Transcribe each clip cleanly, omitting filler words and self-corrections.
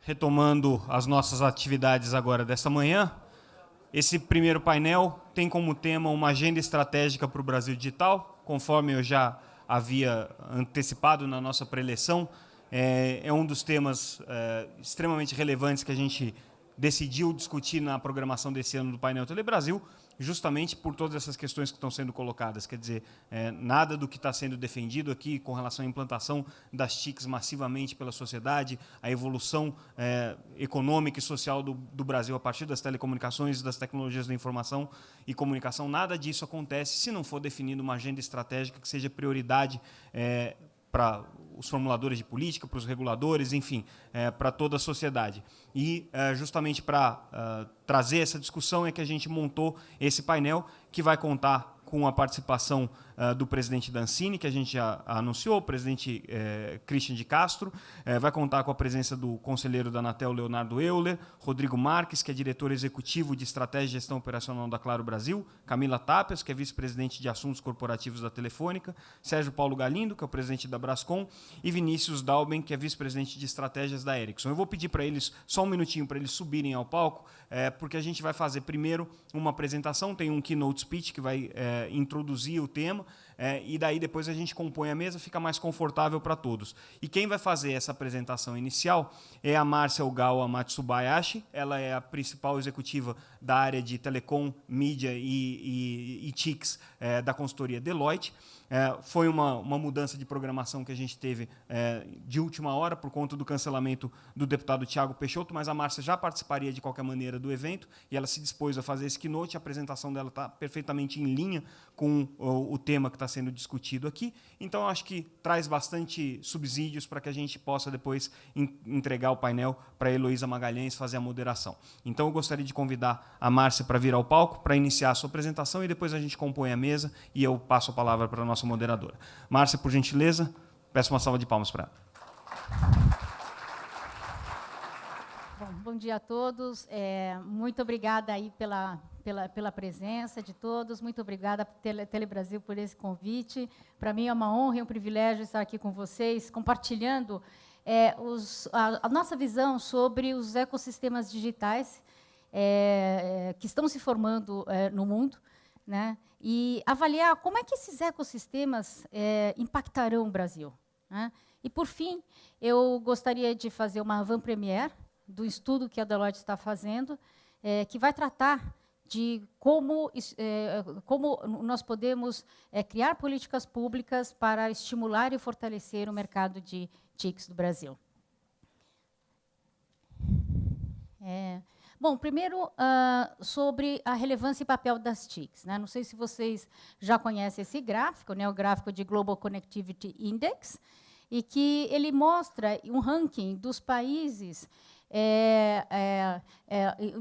Retomando as nossas atividades agora desta manhã, esse primeiro painel tem como tema uma agenda estratégica para o Brasil digital, conforme eu já havia antecipado na nossa preleção. É um dos temas extremamente relevantes que a gente decidiu discutir na programação desse ano do painel Telebrasil, justamente por todas essas questões que estão sendo colocadas. Quer dizer, nada do que está sendo defendido aqui com relação à implantação das TICs massivamente pela sociedade, a evolução econômica e social do Brasil a partir das telecomunicações e das tecnologias da informação e comunicação, nada disso acontece se não for definida uma agenda estratégica que seja prioridade para os formuladores de política, para os reguladores, enfim, para toda a sociedade. E, justamente para trazer essa discussão, é que a gente montou esse painel, que vai contar com a participação do presidente Dancini, que a gente já anunciou, o presidente Christian de Castro, vai contar com a presença do conselheiro da Anatel, Leonardo Euler, Rodrigo Marques, que é diretor executivo de Estratégia e Gestão Operacional da Claro Brasil, Camila Tapias, que é vice-presidente de Assuntos Corporativos da Telefônica, Sérgio Paulo Galindo, que é o presidente da Brascom, e Vinícius Dalben, que é vice-presidente de Estratégias da Ericsson. Eu vou pedir para eles, só um minutinho, para eles subirem ao palco, porque a gente vai fazer primeiro uma apresentação, tem um keynote speech que vai introduzir o tema, e daí depois a gente compõe a mesa, fica mais confortável para todos. E quem vai fazer essa apresentação inicial é a Márcia Ogawa Matsubayashi, ela é a principal executiva da área de telecom, mídia e TICs da consultoria Deloitte. Foi uma mudança de programação que a gente teve de última hora por conta do cancelamento do deputado Thiago Peixoto, mas a Márcia já participaria de qualquer maneira do evento e ela se dispôs a fazer esse keynote. A apresentação dela está perfeitamente em linha com o tema que está sendo discutido aqui. Então, acho que traz bastante subsídios para que a gente possa depois entregar o painel para a Heloísa Magalhães fazer a moderação. Então, eu gostaria de convidar a Márcia para vir ao palco, para iniciar a sua apresentação, e depois a gente compõe a mesa e eu passo a palavra para a nossa moderadora. Márcia, por gentileza, peço uma salva de palmas para ela. Bom dia a todos. Muito obrigada aí pela presença de todos. Muito obrigada, Telebrasil, por esse convite. Para mim é uma honra e um privilégio estar aqui com vocês, compartilhando a nossa visão sobre os ecossistemas digitais que estão se formando no mundo, né? E avaliar como é que esses ecossistemas impactarão o Brasil, né? E, por fim, eu gostaria de fazer uma avant-première do estudo que a Deloitte está fazendo, que vai tratar de como nós podemos criar políticas públicas para estimular e fortalecer o mercado de TICs do Brasil. Bom, primeiro, sobre a relevância e papel das TICs, né? Não sei se vocês já conhecem esse gráfico, né? O gráfico de Global Connectivity Index, e que ele mostra um ranking dos países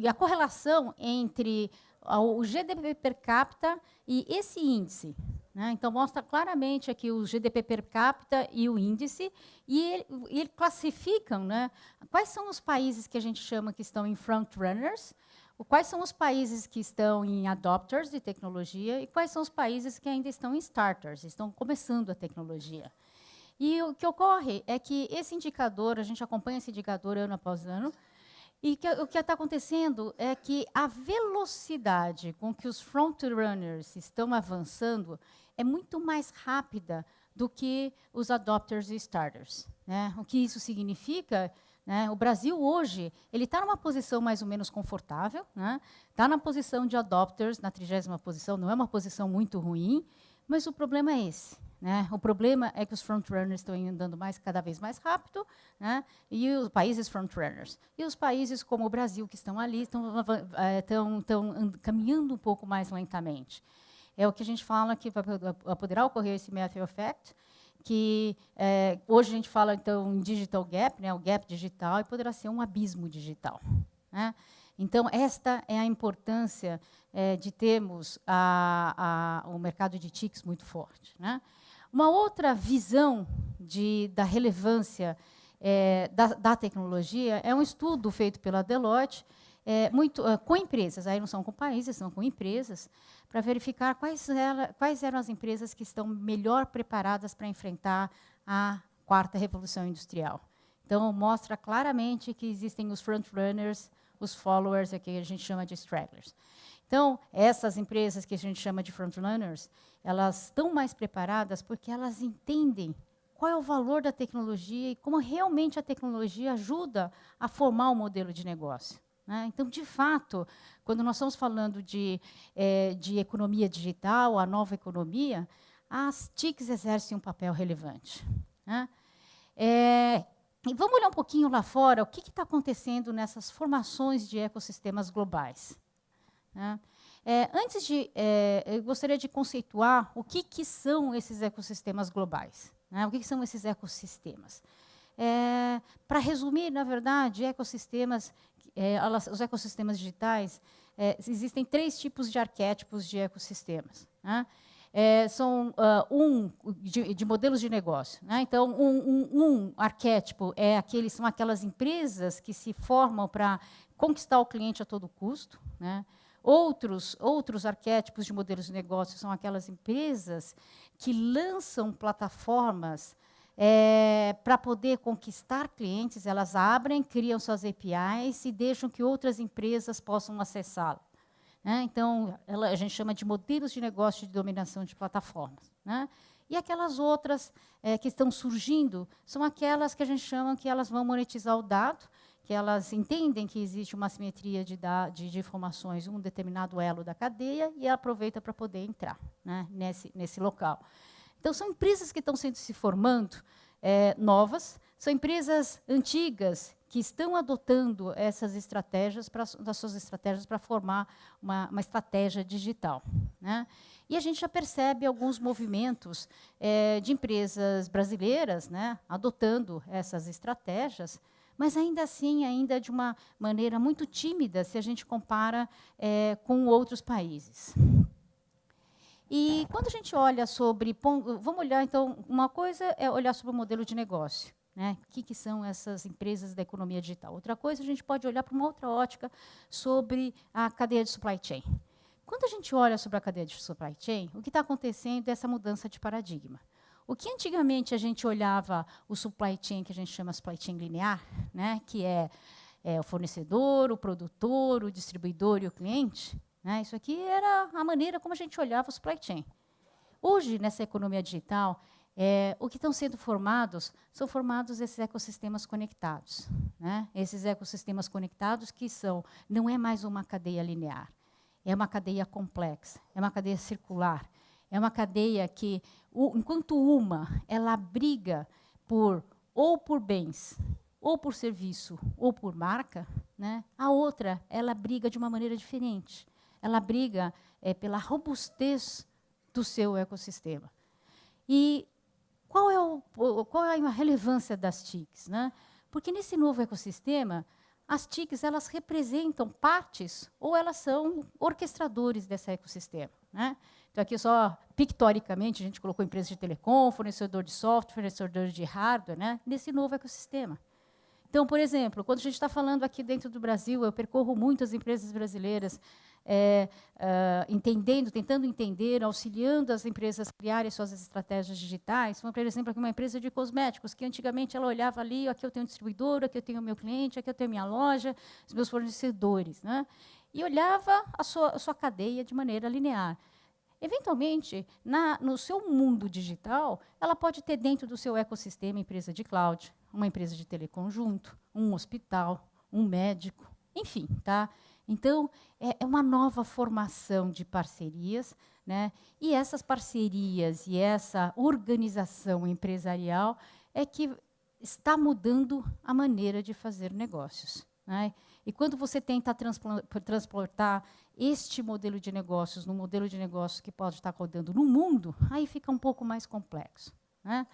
e a correlação entre o GDP per capita e esse índice, né? Então, mostra claramente aqui o GDP per capita e o índice, e ele classificam, né, quais são os países que a gente chama que estão em front-runners, quais são os países que estão em adopters de tecnologia e quais são os países que ainda estão em starters, estão começando a tecnologia. E o que ocorre é que esse indicador, a gente acompanha esse indicador ano após ano, e o que está acontecendo é que a velocidade com que os front-runners estão avançando é muito mais rápida do que os adopters e starters, né? O que isso significa, né? O Brasil, hoje, ele está numa posição mais ou menos confortável, né? Está na posição de adopters, na 30ª posição, não é uma posição muito ruim, mas o problema é esse, né? O problema é que os front-runners estão andando cada vez mais rápido, né? E os países front-runners. E os países como o Brasil, que estão ali, estão caminhando um pouco mais lentamente. É o que a gente fala que poderá ocorrer esse Matthew Effect, que hoje a gente fala, então, em digital gap, né? O gap digital, e poderá ser um abismo digital, né? Então, esta é a importância de termos o mercado de TICs muito forte, né? Uma outra visão da relevância da tecnologia é um estudo feito pela Deloitte, com empresas, aí não são com países, são com empresas, para verificar quais eram as empresas que estão melhor preparadas para enfrentar a 4ª revolução industrial. Então, mostra claramente que existem os frontrunners, os followers, que a gente chama de stragglers. Então, essas empresas que a gente chama de frontrunners, elas estão mais preparadas porque elas entendem qual é o valor da tecnologia e como realmente a tecnologia ajuda a formar um modelo de negócio. Né? Então, de fato, quando nós estamos falando de economia digital, a nova economia, as TICs exercem um papel relevante. Né? E vamos olhar um pouquinho lá fora, o que está acontecendo nessas formações de ecossistemas globais. Né? Eu gostaria de conceituar o que são esses ecossistemas globais. Né? O que são esses ecossistemas? Para resumir, na verdade, os ecossistemas digitais, existem 3 tipos de arquétipos de ecossistemas. Né? São de modelos de negócio. Né? Então, um arquétipo são aquelas empresas que se formam para conquistar o cliente a todo custo. Né? Outros arquétipos de modelos de negócio são aquelas empresas que lançam plataformas para poder conquistar clientes. Elas abrem, criam suas APIs e deixam que outras empresas possam acessá-la. Né? Então, a gente chama de modelos de negócio de dominação de plataformas. Né? E aquelas outras que estão surgindo são aquelas que a gente chama que elas vão monetizar o dado, que elas entendem que existe uma assimetria de informações em um determinado elo da cadeia e aproveita para poder entrar, né, nesse local. Então, são empresas que estão se formando, novas, são empresas antigas que estão adotando essas estratégias, das suas estratégias para formar uma estratégia digital. Né? E a gente já percebe alguns movimentos de empresas brasileiras, né, adotando essas estratégias, mas ainda assim, ainda de uma maneira muito tímida, se a gente compara com outros países. E quando a gente olha vamos olhar, então, uma coisa é olhar sobre o modelo de negócio. Né? O que são essas empresas da economia digital? Outra coisa, a gente pode olhar para uma outra ótica sobre a cadeia de supply chain. Quando a gente olha sobre a cadeia de supply chain, o que está acontecendo é essa mudança de paradigma. O que antigamente a gente olhava o supply chain, que a gente chama supply chain linear, né? Que é o fornecedor, o produtor, o distribuidor e o cliente, né? Isso aqui era a maneira como a gente olhava o supply chain. Hoje, nessa economia digital, o que estão sendo formados são esses ecossistemas conectados. Né? Esses ecossistemas conectados não é mais uma cadeia linear, é uma cadeia complexa, é uma cadeia circular, é uma cadeia que, enquanto ela briga ou por bens, ou por serviço, ou por marca, né? A outra, ela briga de uma maneira diferente. Ela briga pela robustez do seu ecossistema. E qual é a relevância das TICs? Né? Porque nesse novo ecossistema, as TICs elas representam partes ou elas são orquestradores desse ecossistema. Né? Então, aqui só pictoricamente, a gente colocou empresas de telecom, fornecedor de software, fornecedor de hardware, né? Nesse novo ecossistema. Então, por exemplo, quando a gente está falando aqui dentro do Brasil, eu percorro muitas empresas brasileiras, tentando entender, auxiliando as empresas a criarem suas estratégias digitais. Por exemplo, aqui uma empresa de cosméticos, que antigamente ela olhava ali, aqui eu tenho um distribuidor, aqui eu tenho o meu cliente, aqui eu tenho a minha loja, os meus fornecedores. Né? E olhava a sua cadeia de maneira linear. Eventualmente, no seu mundo digital, ela pode ter dentro do seu ecossistema empresa de cloud, uma empresa de telecom junto, um hospital, um médico, enfim. Tá? Então, é uma nova formação de parcerias, né? E essas parcerias e essa organização empresarial é que está mudando a maneira de fazer negócios. Né? E quando você tenta transportar este modelo de negócios num modelo de negócios que pode estar rodando no mundo, aí fica um pouco mais complexo. Né?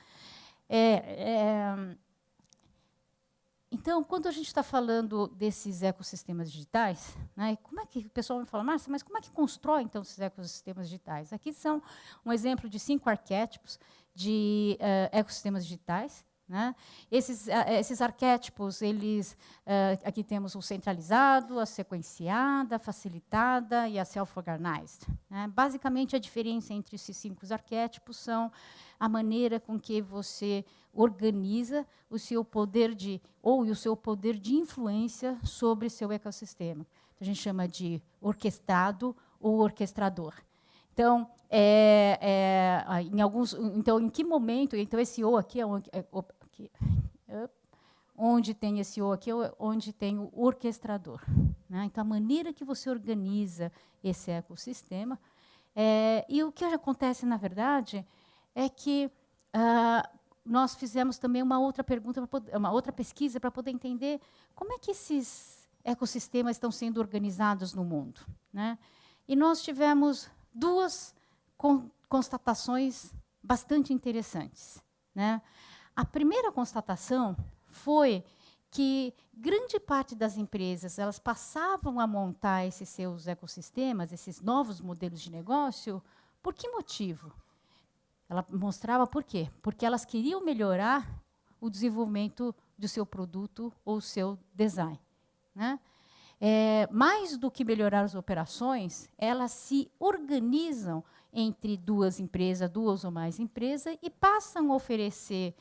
Então, quando a gente está falando desses ecossistemas digitais, né, como é que o pessoal me fala, Márcia, mas como é que constrói, então, esses ecossistemas digitais? Aqui são um exemplo de 5 arquétipos de ecossistemas digitais. né? Esses arquétipos, aqui temos o centralizado, a sequenciada, a facilitada e a self-organized, né? Basicamente, a diferença entre esses 5 arquétipos são a maneira com que você organiza o seu poder o seu poder de influência sobre seu ecossistema. A gente chama de orquestrado ou orquestrador. Então, em que momento? Então, esse O aqui onde tem esse O aqui, é onde tem o orquestrador, né? Então, a maneira que você organiza esse ecossistema. E o que acontece, na verdade, é que nós fizemos também uma outra pergunta, uma outra pesquisa para poder entender como é que esses ecossistemas estão sendo organizados no mundo, né? E nós tivemos 2 constatações bastante interessantes, né? A primeira constatação foi que grande parte das empresas elas passavam a montar esses seus ecossistemas, esses novos modelos de negócio, por que motivo? Ela mostrava por quê? Porque elas queriam melhorar o desenvolvimento do seu produto ou seu design, né? Mais do que melhorar as operações, elas se organizam entre 2 empresas, 2 ou mais empresas, e passam a oferecer,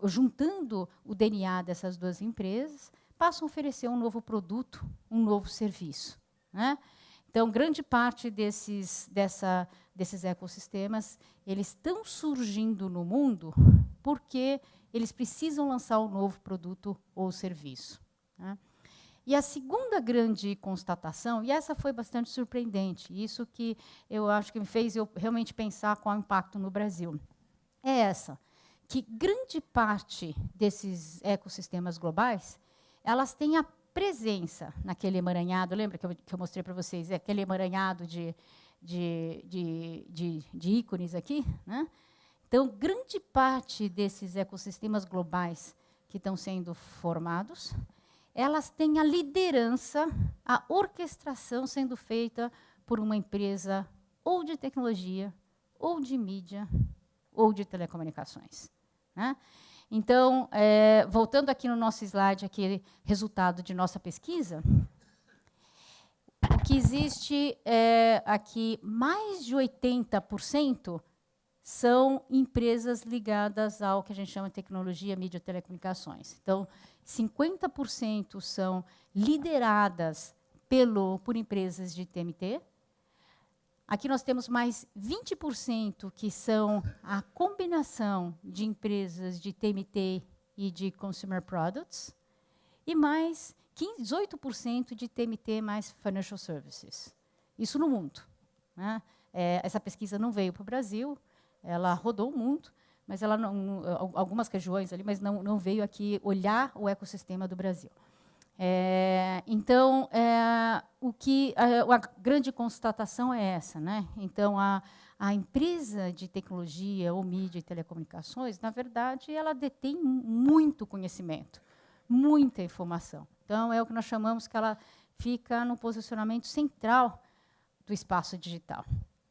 juntando o DNA dessas 2 empresas, passam a oferecer um novo produto, um novo serviço, né? Então, grande parte desses ecossistemas, eles estão surgindo no mundo porque eles precisam lançar um novo produto ou serviço, né? E a segunda grande constatação, e essa foi bastante surpreendente, isso que eu acho que me fez eu realmente pensar qual é o impacto no Brasil, é essa, que grande parte desses ecossistemas globais, elas têm a presença naquele emaranhado, lembra que eu mostrei para vocês, aquele emaranhado de ícones aqui, né? Então, grande parte desses ecossistemas globais que estão sendo formados, elas têm a liderança, a orquestração sendo feita por uma empresa ou de tecnologia, ou de mídia, ou de telecomunicações, né? Então, voltando aqui no nosso slide, aqui, resultado de nossa pesquisa, o que existe aqui, mais de 80% são empresas ligadas ao que a gente chama de tecnologia, mídia e telecomunicações. Então, 50% são lideradas por empresas de TMT. Aqui nós temos mais 20% que são a combinação de empresas de TMT e de Consumer Products, e mais 18% de TMT mais Financial Services. Isso no mundo, né? Essa pesquisa não veio para o Brasil, ela rodou o mundo, mas ela algumas regiões ali, mas não veio aqui olhar o ecossistema do Brasil. Então, a grande constatação é essa, né? Então, a empresa de tecnologia ou mídia e telecomunicações, na verdade, ela detém muito conhecimento, muita informação. Então, é o que nós chamamos que ela fica no posicionamento central do espaço digital.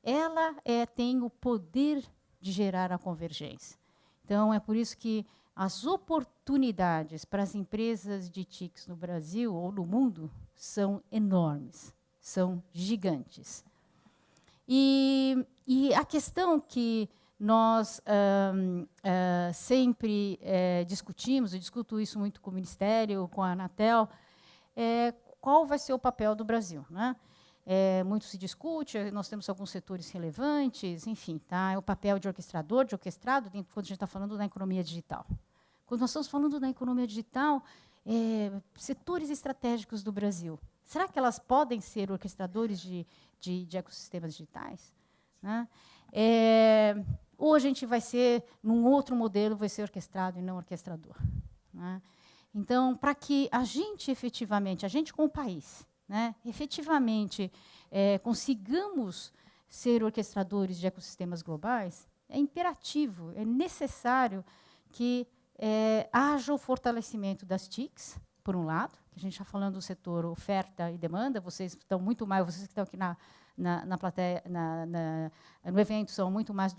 Ela tem o poder de gerar a convergência. Então, é por isso que as oportunidades para as empresas de TICs no Brasil ou no mundo são enormes, são gigantes. E a questão que nós sempre discutimos, eu discuto isso muito com o Ministério, com a Anatel, qual vai ser o papel do Brasil, né? Muito se discute, nós temos alguns setores relevantes, enfim, tá? É o papel de orquestrador, de orquestrado, quando a gente está falando da economia digital. Quando nós estamos falando da economia digital, setores estratégicos do Brasil, será que elas podem ser orquestradores de ecossistemas digitais, né? Ou a gente vai ser, num outro modelo, vai ser orquestrado e não orquestrador, né? Então, para que a gente efetivamente, a gente como país, né, efetivamente consigamos ser orquestradores de ecossistemas globais, é imperativo, é necessário que haja o fortalecimento das TICs, por um lado, que a gente está falando do setor oferta e demanda, vocês estão muito mais, vocês que estão aqui na plateia, no evento estão muito mais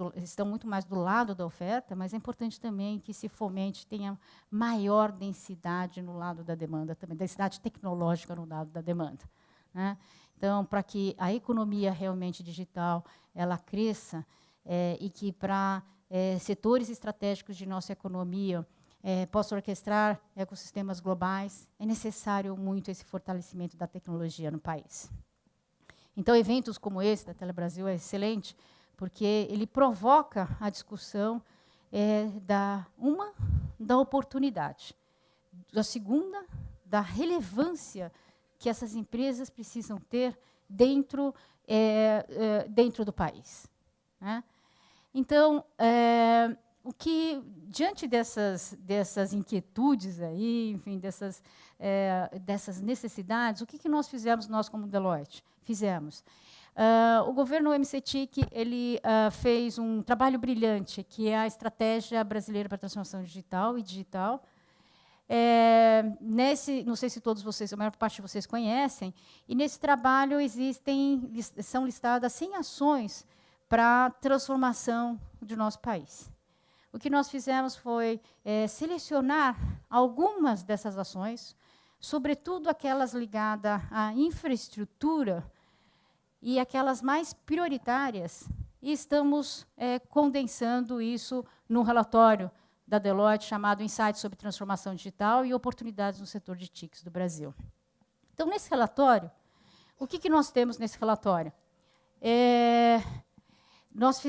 do lado da oferta, mas é importante também que se fomente, tenha maior densidade no lado da demanda, também densidade tecnológica no lado da demanda, né? Então, para que a economia realmente digital ela cresça, e que para setores estratégicos de nossa economia possa orquestrar ecossistemas globais, é necessário muito esse fortalecimento da tecnologia no país. Então, eventos como esse da Telebrasil é excelente, porque ele provoca a discussão da oportunidade, da segunda, da relevância que essas empresas precisam ter dentro do país, né? Então, diante dessas inquietudes aí, enfim, dessas necessidades, o que nós fizemos, nós como Deloitte? O governo MCTIC ele fez um trabalho brilhante, que é a Estratégia Brasileira para a Transformação Digital e Digital. Não sei se todos vocês, a maior parte de vocês conhecem, e nesse trabalho são listadas 100 ações para a transformação do nosso país. O que nós fizemos foi selecionar algumas dessas ações, sobretudo aquelas ligadas à infraestrutura e aquelas mais prioritárias, e estamos condensando isso num relatório da Deloitte chamado Insights sobre Transformação Digital e Oportunidades no Setor de TICs do Brasil. Então, nesse relatório, o que nós temos nesse relatório? Nós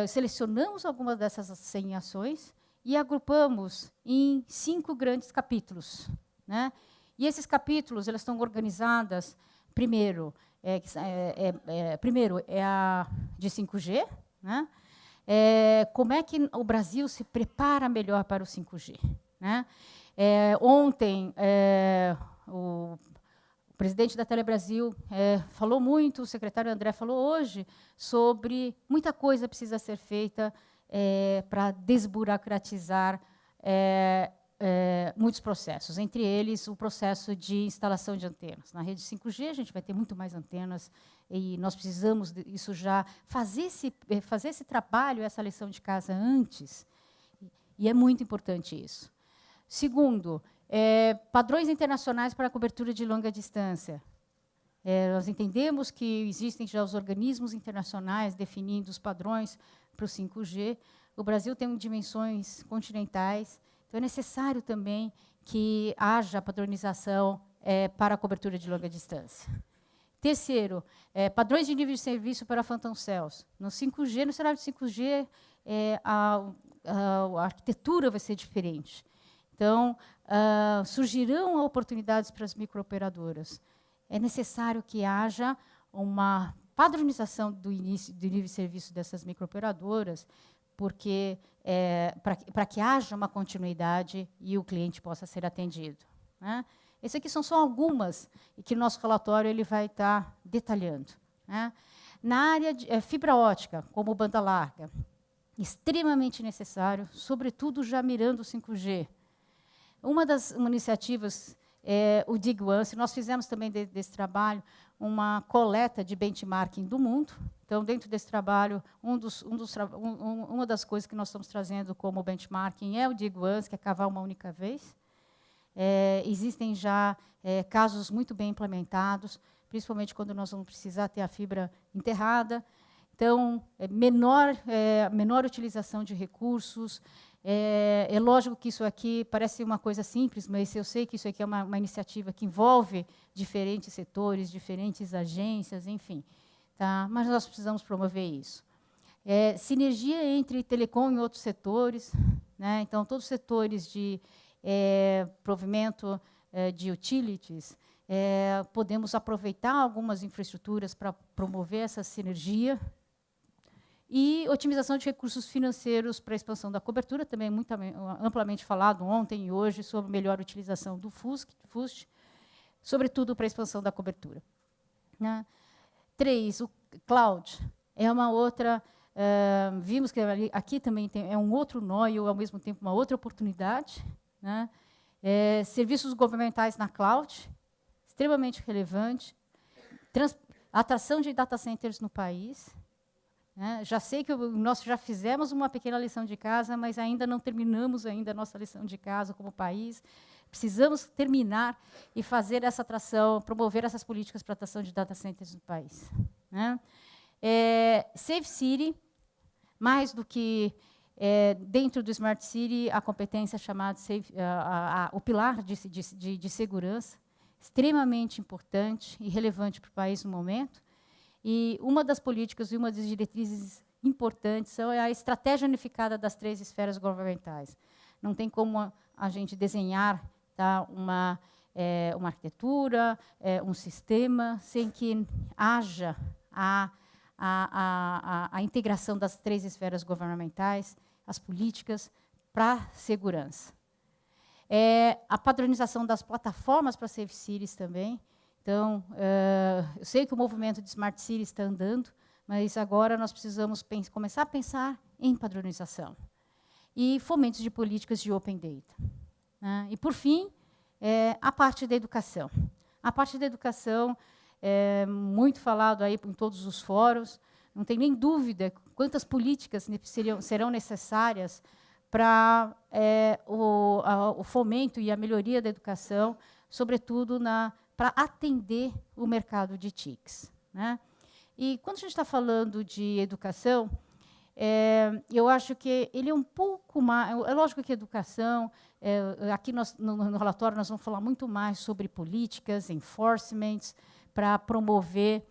selecionamos algumas dessas 100 ações e agrupamos em 5 grandes capítulos, né? E esses capítulos elas estão organizadas, primeiro a de 5G, né? Como é que o Brasil se prepara melhor para o 5G, né? Ontem, o presidente da Telebrasil falou muito, o secretário André falou hoje, sobre muita coisa precisa ser feita para desburocratizar muitos processos, entre eles o processo de instalação de antenas. Na rede 5G, a gente vai ter muito mais antenas, e nós precisamos disso já, fazer esse trabalho, essa lição de casa antes, e é muito importante isso. Segundo, padrões internacionais para a cobertura de longa distância. Nós entendemos que existem já os organismos internacionais definindo os padrões para o 5G. O Brasil tem dimensões continentais, então é necessário também que haja padronização para a cobertura de longa distância. Terceiro, padrões de nível de serviço para Phantom Cells. No 5G, no cenário de 5G, a arquitetura vai ser diferente. Então, surgirão oportunidades para as microoperadoras. É necessário que haja uma padronização do nível de serviço dessas microoperadoras, porque para que haja uma continuidade e o cliente possa ser atendido, né? Essas aqui são só algumas que o nosso relatório ele vai estar detalhando, né? Na área de fibra ótica, como banda larga, extremamente necessário, sobretudo já mirando o 5G. Uma das iniciativas é o Dig Once. Nós fizemos também desse trabalho uma coleta de benchmarking do mundo. Então, dentro desse trabalho, uma das coisas que nós estamos trazendo como benchmarking é o Dig Once, que é cavar uma única vez. Existem já casos muito bem implementados, principalmente quando nós vamos precisar ter a fibra enterrada. Então, menor utilização de recursos. É lógico que isso aqui parece uma coisa simples, mas eu sei que isso aqui é uma iniciativa que envolve diferentes setores, diferentes agências, enfim. Tá? Mas nós precisamos promover isso. Sinergia entre telecom e outros setores, né? Então, todos os setores de provimento de utilities, podemos aproveitar algumas infraestruturas para promover essa sinergia. E otimização de recursos financeiros para a expansão da cobertura, também muito amplamente falado ontem e hoje sobre melhor utilização do FUST, sobretudo para a expansão da cobertura, né? 3, o cloud é uma outra. Vimos que aqui também é um outro nó e, ao mesmo tempo, uma outra oportunidade, né? Serviços governamentais na cloud, extremamente relevante. atração de data centers no país. Né? Já sei que nós já fizemos uma pequena lição de casa, mas ainda não terminamos ainda a nossa lição de casa como país. Precisamos terminar e fazer essa atração, promover essas políticas para atração de data centers no país. Né? Safe City, mais do que dentro do Smart City, a competência chamada o pilar de segurança, extremamente importante e relevante para o país no momento. E uma das políticas e uma das diretrizes importantes é a estratégia unificada das 3 esferas governamentais. Não tem como a gente desenhar, tá, uma arquitetura, um sistema, sem que haja a integração das 3 esferas governamentais, as políticas para segurança. A padronização das plataformas para Safe Cities também. Então, eu sei que o movimento de Smart Cities está andando, mas agora nós precisamos começar a pensar em padronização. E fomentos de políticas de Open Data. Né? E, por fim, a parte da educação. A parte da educação é muito falado aí em todos os fóruns, não tem nem dúvida quantas políticas serão necessárias para o fomento e a melhoria da educação, sobretudo para atender o mercado de TICs. Né? E quando a gente está falando de educação, eu acho que ele é um pouco mais... É lógico que educação, aqui no relatório nós vamos falar muito mais sobre políticas, enforcements, para promover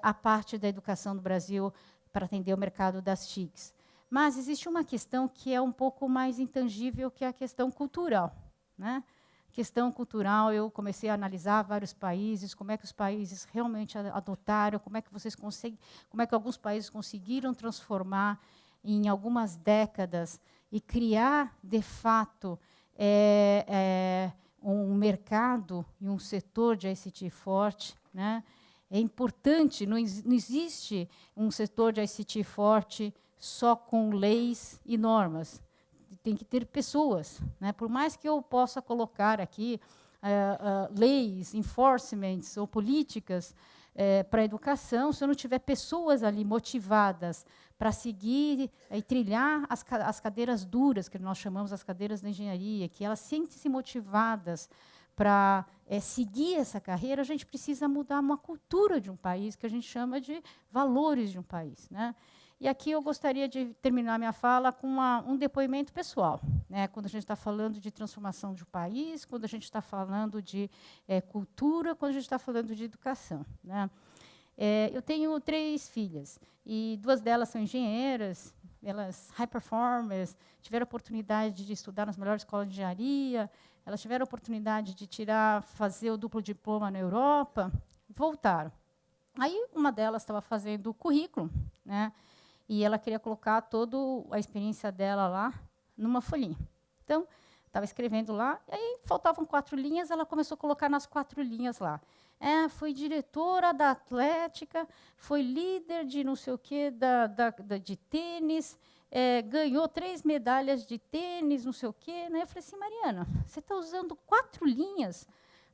a parte da educação do Brasil para atender o mercado das TICs. Mas existe uma questão que é um pouco mais intangível, que é a questão cultural. Né? Questão cultural, eu comecei a analisar vários países, como é que os países realmente adotaram, como é que alguns países conseguiram transformar em algumas décadas e criar, de fato, um mercado e um setor de ICT forte. Né? É importante, não existe um setor de ICT forte só com leis e normas. Tem que ter pessoas. Né? Por mais que eu possa colocar aqui leis, enforcements ou políticas para a educação, se eu não tiver pessoas ali motivadas para seguir e trilhar as cadeiras duras, que nós chamamos as cadeiras da engenharia, que elas sentem-se motivadas para seguir essa carreira, a gente precisa mudar uma cultura de um país, que a gente chama de valores de um país. Né? E aqui eu gostaria de terminar minha fala com um depoimento pessoal. Né? Quando a gente está falando de transformação de um país, quando a gente está falando de cultura, quando a gente está falando de educação. Né? Eu tenho 3 filhas, e 2 delas são engenheiras, elas high performers, tiveram a oportunidade de estudar nas melhores escolas de engenharia, elas tiveram a oportunidade de fazer o duplo diploma na Europa, voltaram. Aí uma delas estava fazendo o currículo, né? E ela queria colocar toda a experiência dela lá numa folhinha. Então, estava escrevendo lá, e aí faltavam 4 linhas, ela começou a colocar nas 4 linhas lá. Foi diretora da Atlética, foi líder de não sei o quê, de tênis, ganhou 3 medalhas de tênis, não sei o quê. Né? Eu falei assim, Mariana, você está usando 4 linhas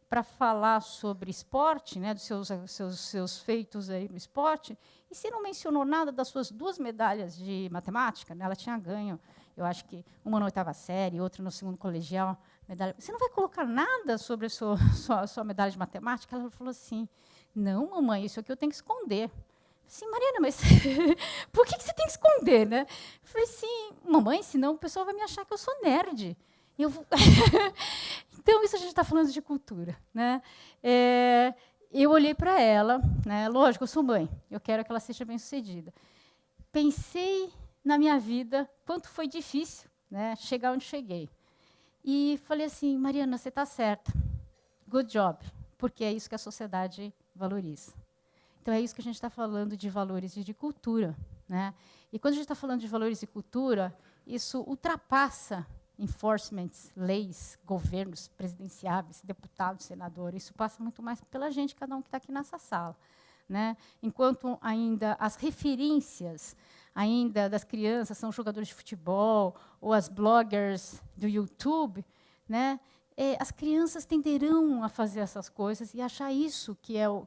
para falar sobre esporte, né, dos seus feitos aí no esporte, e você não mencionou nada das suas 2 medalhas de matemática, né? Ela tinha ganho, eu acho que uma na 8ª série, outra no 2º colegial. Medalha. Você não vai colocar nada sobre a sua medalha de matemática? Ela falou assim, não, mamãe, isso aqui eu tenho que esconder. Eu falei assim, Mariana, mas por que você tem que esconder? Né? Eu falei assim, mamãe, senão o pessoal vai me achar que eu sou nerd. Então, isso a gente está falando de cultura. Né? Eu olhei para ela, né? Lógico, eu sou mãe, eu quero que ela seja bem-sucedida. Pensei na minha vida, quanto foi difícil, né, chegar onde cheguei. E falei assim, Mariana, você está certa, good job, porque é isso que a sociedade valoriza. Então, é isso que a gente está falando de valores e de cultura. Né? E quando a gente está falando de valores e cultura, isso ultrapassa enforcements, leis, governos presidenciáveis, deputados, senadores. Isso passa muito mais pela gente, cada um que está aqui nessa sala. Né? Enquanto ainda as referências ainda das crianças são jogadores de futebol ou as bloggers do YouTube, né? As crianças tenderão a fazer essas coisas e achar isso que é o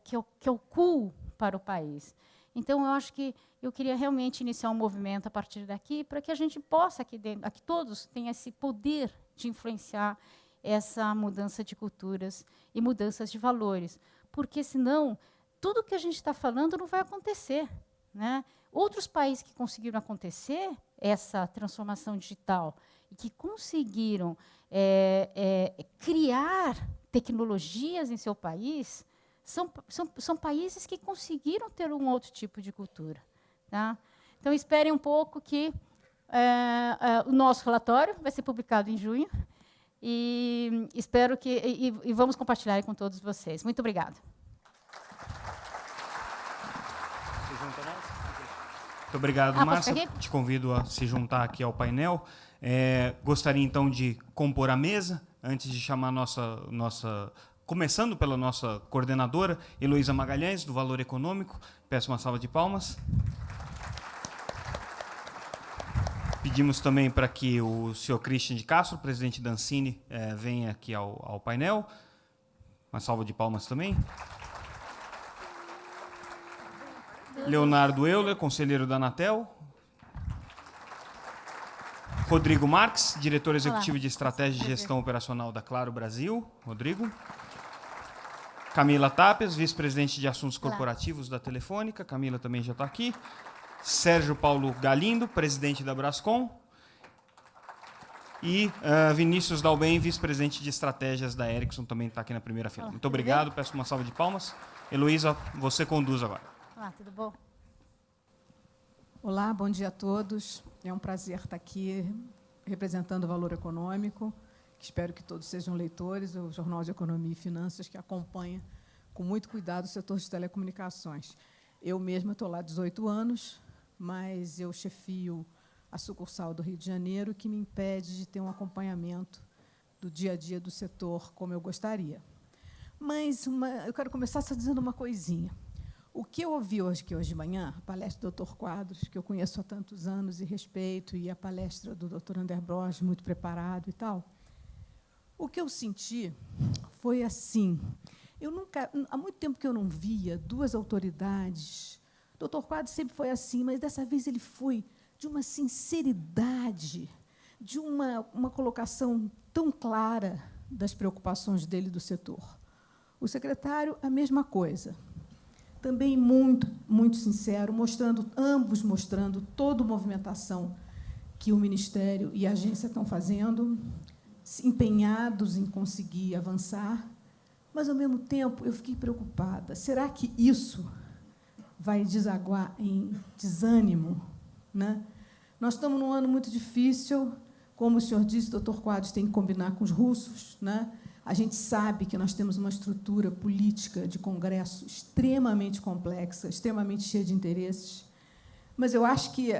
cool para o país. Então, eu acho que eu queria realmente iniciar um movimento a partir daqui, para que a gente possa, aqui todos tenham esse poder de influenciar essa mudança de culturas e mudanças de valores. Porque, senão, tudo que a gente está falando não vai acontecer, né? Outros países que conseguiram acontecer essa transformação digital e que conseguiram criar tecnologias em seu país, são países que conseguiram ter um outro tipo de cultura. Tá? Então, esperem um pouco que o nosso relatório vai ser publicado em junho, e espero que e vamos compartilhar com todos vocês. Muito obrigada. Muito obrigado, Márcia. Te convido a se juntar aqui ao painel. Gostaria, então, de compor a mesa, antes de chamar começando pela nossa coordenadora, Heloísa Magalhães, do Valor Econômico. Peço uma salva de palmas. Pedimos também para que o senhor Christian de Castro, presidente da Ancine, venha aqui ao painel. Uma salva de palmas também. Leonardo Euler, conselheiro da Anatel. Rodrigo Marques, diretor executivo de Estratégia e Gestão Operacional da Claro Brasil. Rodrigo. Camila Tapias, vice-presidente de Assuntos Corporativos da Telefônica. Camila também já está aqui. Sérgio Paulo Galindo, presidente da Brascom. E Vinícius Dalben, vice-presidente de Estratégias da Ericsson, também está aqui na primeira fila. Muito obrigado, peço uma salva de palmas. Heloísa, você conduz agora. Olá, tudo bom? Olá, bom dia a todos. É um prazer estar aqui representando o Valor Econômico. Espero que todos sejam leitores, o Jornal de Economia e Finanças, que acompanha com muito cuidado o setor de telecomunicações. Eu mesma estou lá há 18 anos, mas eu chefio a sucursal do Rio de Janeiro, que me impede de ter um acompanhamento do dia a dia do setor como eu gostaria. Mas eu quero começar só dizendo uma coisinha. O que eu ouvi hoje de manhã, a palestra do Dr. Quadros, que eu conheço há tantos anos e respeito, e a palestra do Dr. Ander Broch, muito preparado e tal, o que eu senti foi assim. Há muito tempo que eu não via duas autoridades. O Dr. Quadros sempre foi assim, mas dessa vez ele foi de uma sinceridade, de uma colocação tão clara das preocupações dele do setor. O secretário, a mesma coisa. Também muito, muito sincero, ambos mostrando toda a movimentação que o Ministério e a agência estão fazendo, empenhados em conseguir avançar, mas, ao mesmo tempo, eu fiquei preocupada. Será que isso vai desaguar em desânimo? Né? Nós estamos num ano muito difícil, como o senhor disse, o Dr. Quadros tem que combinar com os russos. Né? A gente sabe que nós temos uma estrutura política de Congresso extremamente complexa, extremamente cheia de interesses, mas eu acho que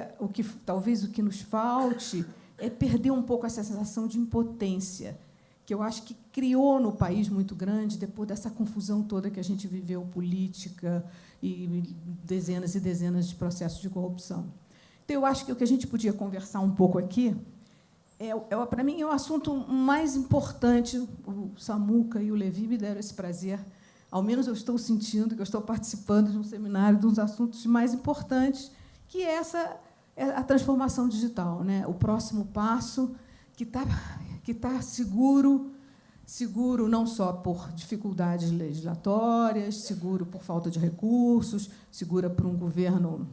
talvez o que nos falte é perder um pouco essa sensação de impotência, que eu acho que criou no país muito grande, depois dessa confusão toda que a gente viveu, política e dezenas e dezenas de processos de corrupção. Então, eu acho que o que a gente podia conversar um pouco aqui, para mim, é o assunto mais importante. O Samuca e o Levi me deram esse prazer, ao menos eu estou sentindo que eu estou participando de um seminário dos assuntos mais importantes, que é a transformação digital, né? O próximo passo, que está seguro não só por dificuldades legislatórias, seguro por falta de recursos, segura por um governo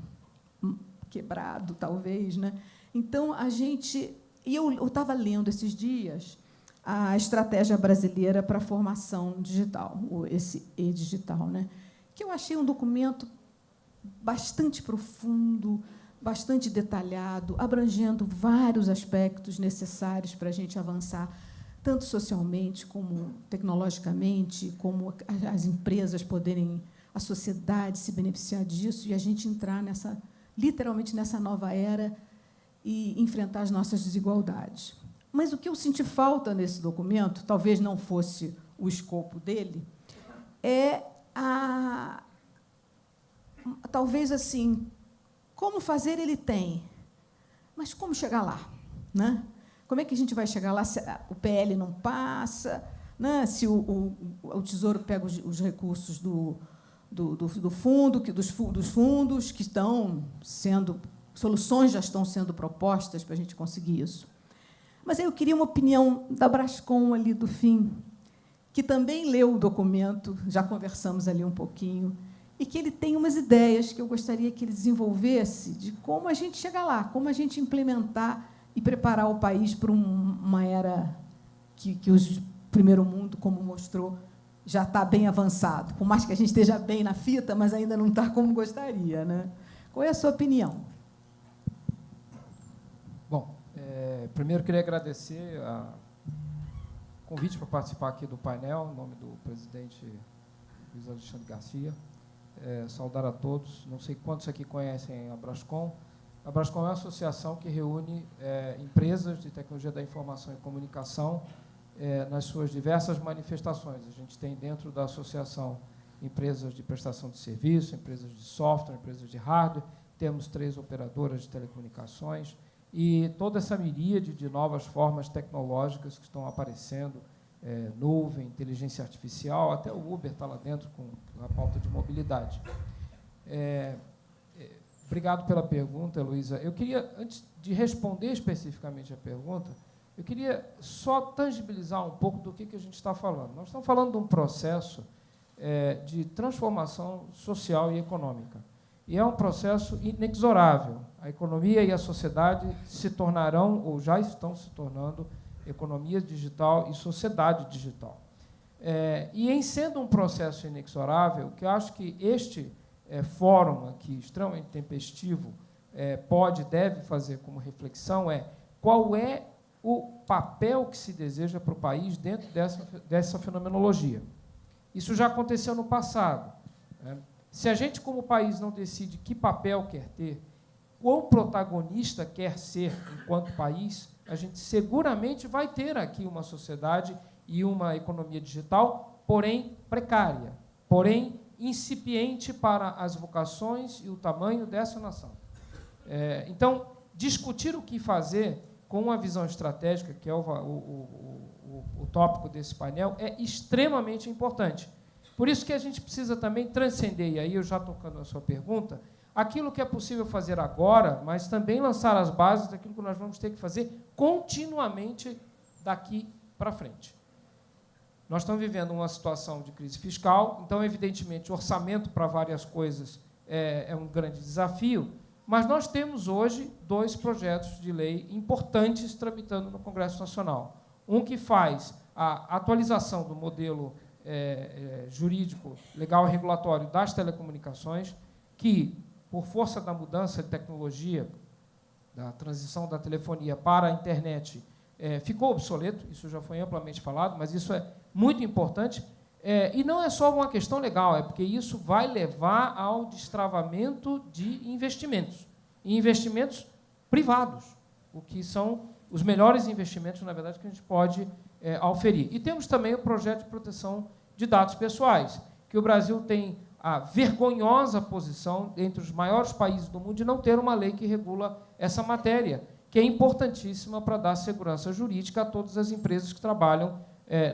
quebrado, talvez. Né? Então, eu estava lendo esses dias a Estratégia Brasileira para a Formação Digital, esse e-digital, né? Que eu achei um documento bastante profundo, bastante detalhado, abrangendo vários aspectos necessários para a gente avançar, tanto socialmente como tecnologicamente, como as empresas poderem, a sociedade se beneficiar disso e a gente entrar literalmente nessa nova era e enfrentar as nossas desigualdades. Mas o que eu senti falta nesse documento, talvez não fosse o escopo dele, talvez assim, como fazer ele tem, mas como chegar lá? Né? Como é que a gente vai chegar lá se o PL não passa, né? Se o Tesouro pega os recursos do fundo, dos fundos que estão sendo... Soluções já estão sendo propostas para a gente conseguir isso. Mas eu queria uma opinião da Brascom ali do fim, que também leu o documento, já conversamos ali um pouquinho, e que ele tem umas ideias que eu gostaria que ele desenvolvesse de como a gente chegar lá, como a gente implementar e preparar o país para uma era que o primeiro mundo, como mostrou, já está bem avançado. Por mais que a gente esteja bem na fita, mas ainda não está como gostaria, né? Qual é a sua opinião? Bom, primeiro queria agradecer o convite para participar aqui do painel, em nome do presidente Luiz Alexandre Garcia. Saudar a todos. Não sei quantos aqui conhecem a Brascom. A Brascom é uma associação que reúne empresas de tecnologia da informação e comunicação nas suas diversas manifestações. A gente tem dentro da associação empresas de prestação de serviço, empresas de software, empresas de hardware, temos 3 operadoras de telecomunicações, e toda essa miríade de novas formas tecnológicas que estão aparecendo, nuvem, inteligência artificial, até o Uber está lá dentro com a pauta de mobilidade. Obrigado pela pergunta, Heloísa. Eu queria, antes de responder especificamente a pergunta, eu queria só tangibilizar um pouco do que a gente está falando. Nós estamos falando de um processo de transformação social e econômica. E é um processo inexorável. A economia e a sociedade se tornarão, ou já estão se tornando, economia digital e sociedade digital. E, em sendo um processo inexorável, que eu acho que este fórum aqui, extremamente tempestivo, pode e deve fazer como reflexão qual é o papel que se deseja para o país dentro dessa fenomenologia. Isso já aconteceu no passado, né? Se a gente, como país, não decide que papel quer ter, quão protagonista quer ser enquanto país, a gente seguramente vai ter aqui uma sociedade e uma economia digital, porém precária, porém incipiente para as vocações e o tamanho dessa nação. Então, discutir o que fazer com uma visão estratégica, que é o tópico desse painel, é extremamente importante. Por isso que a gente precisa também transcender, e aí eu já tocando na sua pergunta, aquilo que é possível fazer agora, mas também lançar as bases daquilo que nós vamos ter que fazer continuamente daqui para frente. Nós estamos vivendo uma situação de crise fiscal, então, evidentemente, o orçamento para várias coisas é um grande desafio, mas nós temos hoje 2 projetos de lei importantes tramitando no Congresso Nacional. Um que faz a atualização do modelo jurídico, legal e regulatório das telecomunicações, que, por força da mudança de tecnologia, da transição da telefonia para a internet, ficou obsoleto, isso já foi amplamente falado, mas isso é muito importante, e não é só uma questão legal, é porque isso vai levar ao destravamento de investimentos, e investimentos privados, o que são os melhores investimentos, na verdade, que a gente pode auferir. E temos também o projeto de proteção de dados pessoais, que o Brasil tem a vergonhosa posição, entre os maiores países do mundo, de não ter uma lei que regula essa matéria, que é importantíssima para dar segurança jurídica a todas as empresas que trabalham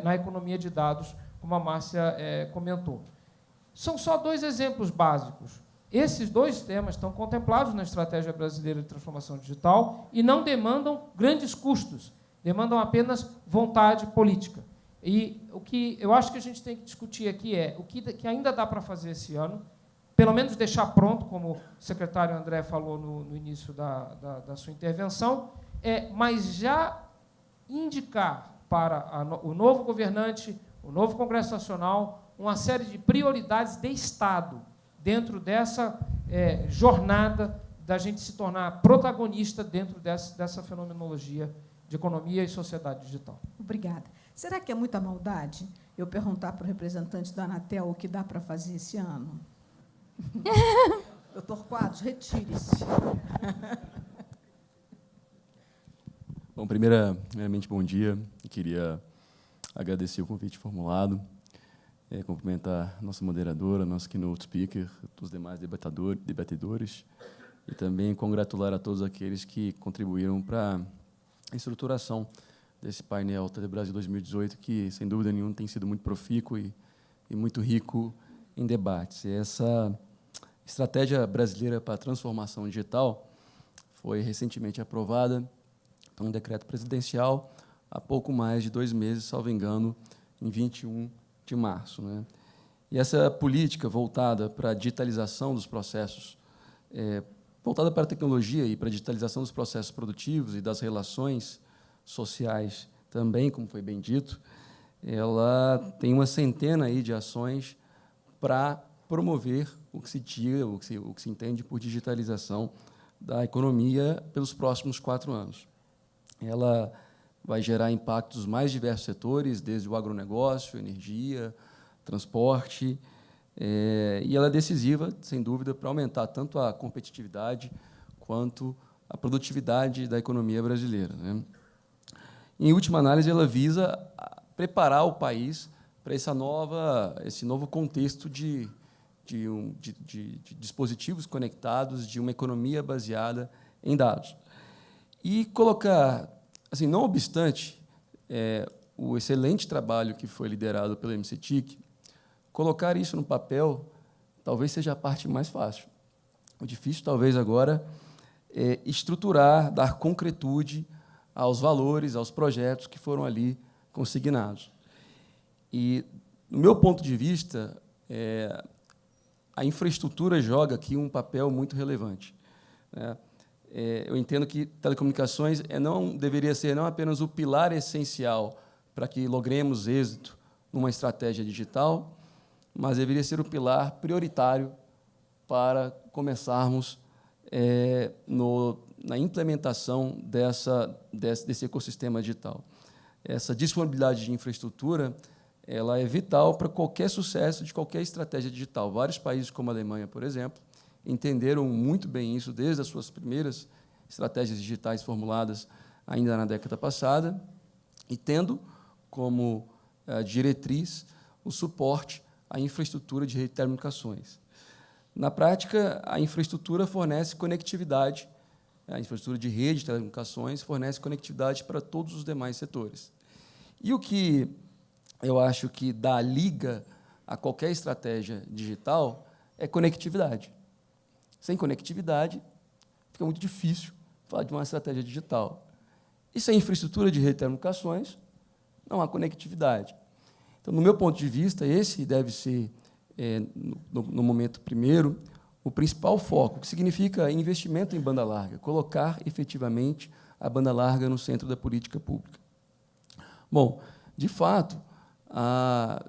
na economia de dados, como a Márcia comentou. São só 2 exemplos básicos. Esses 2 temas estão contemplados na Estratégia Brasileira de Transformação Digital e não demandam grandes custos, demandam apenas vontade política. E o que eu acho que a gente tem que discutir aqui o que ainda dá para fazer esse ano, pelo menos deixar pronto, como o secretário André falou no início da sua intervenção, mas já indicar para o novo governante, o novo Congresso Nacional, uma série de prioridades de Estado dentro dessa jornada da gente se tornar protagonista dentro dessa fenomenologia de economia e sociedade digital. Obrigada. Será que é muita maldade eu perguntar para o representante da Anatel o que dá para fazer esse ano? Doutor Quadros, retire-se. Bom, primeiramente, bom dia. Eu queria agradecer o convite formulado, cumprimentar a nossa moderadora, nosso keynote speaker, os demais debatedores, e também congratular a todos aqueles que contribuíram para a estruturação desse painel Telebrasil 2018, que, sem dúvida nenhuma, tem sido muito profícuo e muito rico em debates. E essa estratégia brasileira para a transformação digital foi recentemente aprovada por um decreto presidencial há pouco mais de 2 meses, salvo engano, em 21 de março. Né? E essa política voltada para a digitalização dos processos, voltada para a tecnologia e para a digitalização dos processos produtivos e das relações sociais também, como foi bem dito, ela tem uma centena aí de ações para promover o que se entende por digitalização da economia pelos próximos 4 anos. Ela vai gerar impactos nos mais diversos setores, desde o agronegócio, energia, transporte, e ela é decisiva, sem dúvida, para aumentar tanto a competitividade quanto a produtividade da economia brasileira. Né? Em última análise, ela visa preparar o país para esse novo contexto de dispositivos conectados, de uma economia baseada em dados. E colocar, assim, não obstante o excelente trabalho que foi liderado pelo MCTIC, colocar isso no papel talvez seja a parte mais fácil. O difícil, talvez, agora, é estruturar, dar concretude aos valores, aos projetos que foram ali consignados. E, no meu ponto de vista, a infraestrutura joga aqui um papel muito relevante. Né? Eu entendo que telecomunicações deveria ser não apenas o pilar essencial para que logremos êxito numa estratégia digital, mas deveria ser o pilar prioritário para começarmos na implementação desse ecossistema digital. Essa disponibilidade de infraestrutura ela é vital para qualquer sucesso de qualquer estratégia digital. Vários países, como a Alemanha, por exemplo, entenderam muito bem isso desde as suas primeiras estratégias digitais formuladas ainda na década passada e tendo como diretriz o suporte à infraestrutura de rede de telecomunicações. Na prática, a infraestrutura fornece conectividade, a infraestrutura de rede de telecomunicações fornece conectividade para todos os demais setores. E o que eu acho que dá liga a qualquer estratégia digital é conectividade. Sem conectividade, fica muito difícil falar de uma estratégia digital. E sem infraestrutura de rede de telecomunicações, não há conectividade. Então, no meu ponto de vista, esse deve ser, no momento primeiro, o principal foco, que significa investimento em banda larga, colocar efetivamente a banda larga no centro da política pública. Bom, de fato, há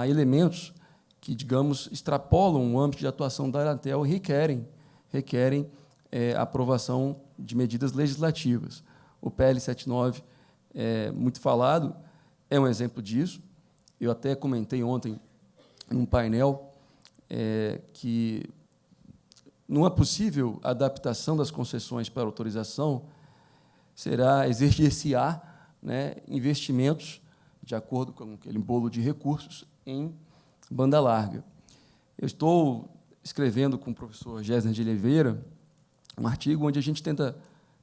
elementos que, digamos, extrapolam o âmbito de atuação da Anatel e requerem a aprovação de medidas legislativas. O PL 79, muito falado, é um exemplo disso. Eu até comentei ontem num painel que, numa possível adaptação das concessões para autorização, exercer-se-á, né, investimentos de acordo com aquele bolo de recursos em banda larga. Eu estou escrevendo com o professor Gessner de Oliveira um artigo onde a gente tenta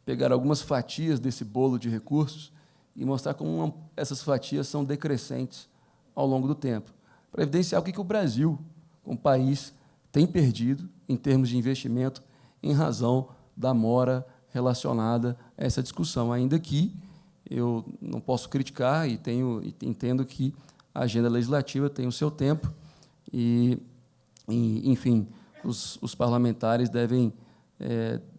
pegar algumas fatias desse bolo de recursos e mostrar como essas fatias são decrescentes ao longo do tempo, para evidenciar o que o Brasil, como país, tem perdido em termos de investimento em razão da mora relacionada a essa discussão, ainda que eu não posso criticar e entendo que a agenda legislativa tem o seu tempo e enfim, os parlamentares devem